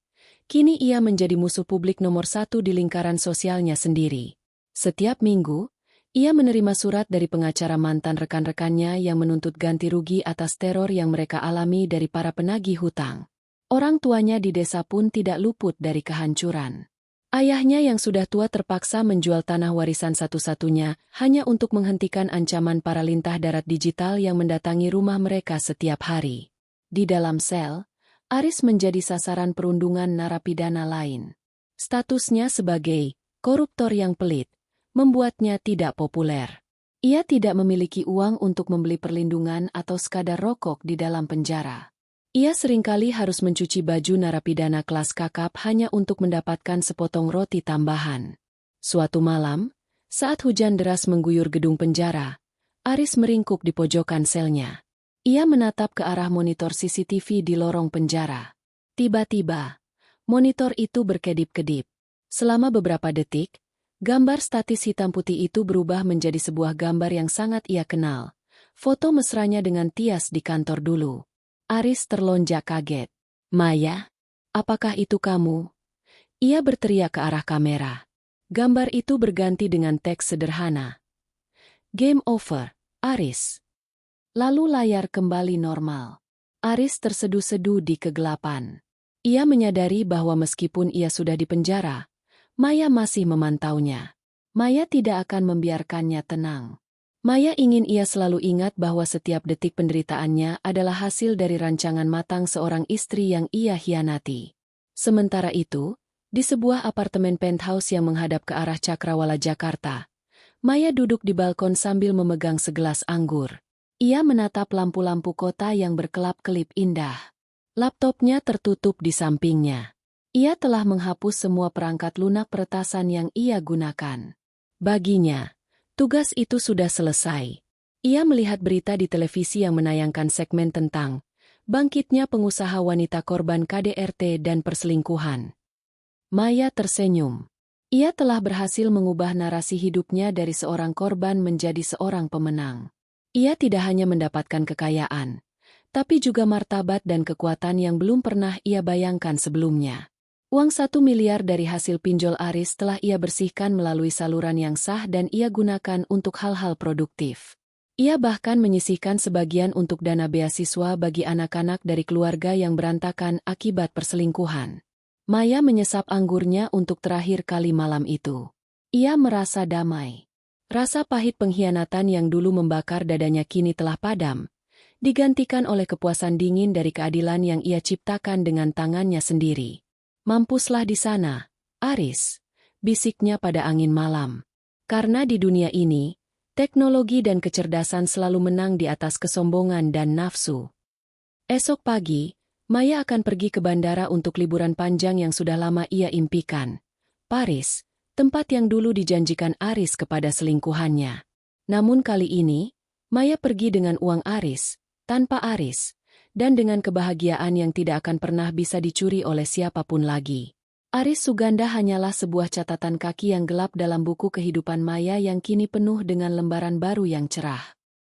kini ia menjadi musuh publik nomor 1 di lingkaran sosialnya sendiri. Setiap minggu, ia menerima surat dari pengacara mantan rekan-rekannya yang menuntut ganti rugi atas teror yang mereka alami dari para penagih hutang. Orang tuanya di desa pun tidak luput dari kehancuran. Ayahnya yang sudah tua terpaksa menjual tanah warisan satu-satunya hanya untuk menghentikan ancaman para lintah darat digital yang mendatangi rumah mereka setiap hari. Di dalam sel, Aris menjadi sasaran perundungan narapidana lain. Statusnya sebagai koruptor yang pelit membuatnya tidak populer. Ia tidak memiliki uang untuk membeli perlindungan atau sekadar rokok di dalam penjara. Ia seringkali harus mencuci baju narapidana kelas kakap hanya untuk mendapatkan sepotong roti tambahan. Suatu malam, saat hujan deras mengguyur gedung penjara, Aris meringkuk di pojokan selnya. Ia menatap ke arah monitor CCTV di lorong penjara. Tiba-tiba, monitor itu berkedip-kedip. Selama beberapa detik, gambar statis hitam putih itu berubah menjadi sebuah gambar yang sangat ia kenal. Foto mesranya dengan Tias di kantor dulu. Aris terlonjak kaget. Maya, apakah itu kamu? Ia berteriak ke arah kamera. Gambar itu berganti dengan teks sederhana. Game over, Aris. Lalu layar kembali normal. Aris terseduh-seduh di kegelapan. Ia menyadari bahwa meskipun ia sudah di penjara, Maya masih memantaunya. Maya tidak akan membiarkannya tenang. Maya ingin ia selalu ingat bahwa setiap detik penderitaannya adalah hasil dari rancangan matang seorang istri yang ia hianati. Sementara itu, di sebuah apartemen penthouse yang menghadap ke arah Cakrawala, Jakarta, Maya duduk di balkon sambil memegang segelas anggur. Ia menatap lampu-lampu kota yang berkelap-kelip indah. Laptopnya tertutup di sampingnya. Ia telah menghapus semua perangkat lunak peretasan yang ia gunakan. Baginya, tugas itu sudah selesai. Ia melihat berita di televisi yang menayangkan segmen tentang bangkitnya pengusaha wanita korban KDRT dan perselingkuhan. Maya tersenyum. Ia telah berhasil mengubah narasi hidupnya dari seorang korban menjadi seorang pemenang. Ia tidak hanya mendapatkan kekayaan, tapi juga martabat dan kekuatan yang belum pernah ia bayangkan sebelumnya. Uang 1 miliar dari hasil pinjol Aris telah ia bersihkan melalui saluran yang sah dan ia gunakan untuk hal-hal produktif. Ia bahkan menyisihkan sebagian untuk dana beasiswa bagi anak-anak dari keluarga yang berantakan akibat perselingkuhan. Maya menyesap anggurnya untuk terakhir kali malam itu. Ia merasa damai. Rasa pahit pengkhianatan yang dulu membakar dadanya kini telah padam, digantikan oleh kepuasan dingin dari keadilan yang ia ciptakan dengan tangannya sendiri. Mampuslah di sana, Aris, bisiknya pada angin malam. Karena di dunia ini, teknologi dan kecerdasan selalu menang di atas kesombongan dan nafsu. Esok pagi, Maya akan pergi ke bandara untuk liburan panjang yang sudah lama ia impikan. Paris, tempat yang dulu dijanjikan Aris kepada selingkuhannya. Namun kali ini, Maya pergi dengan uang Aris, tanpa Aris, dan dengan kebahagiaan yang tidak akan pernah bisa dicuri oleh siapapun lagi. Aris Suganda hanyalah sebuah catatan kaki yang gelap dalam buku kehidupan Maya yang kini penuh dengan lembaran baru yang cerah.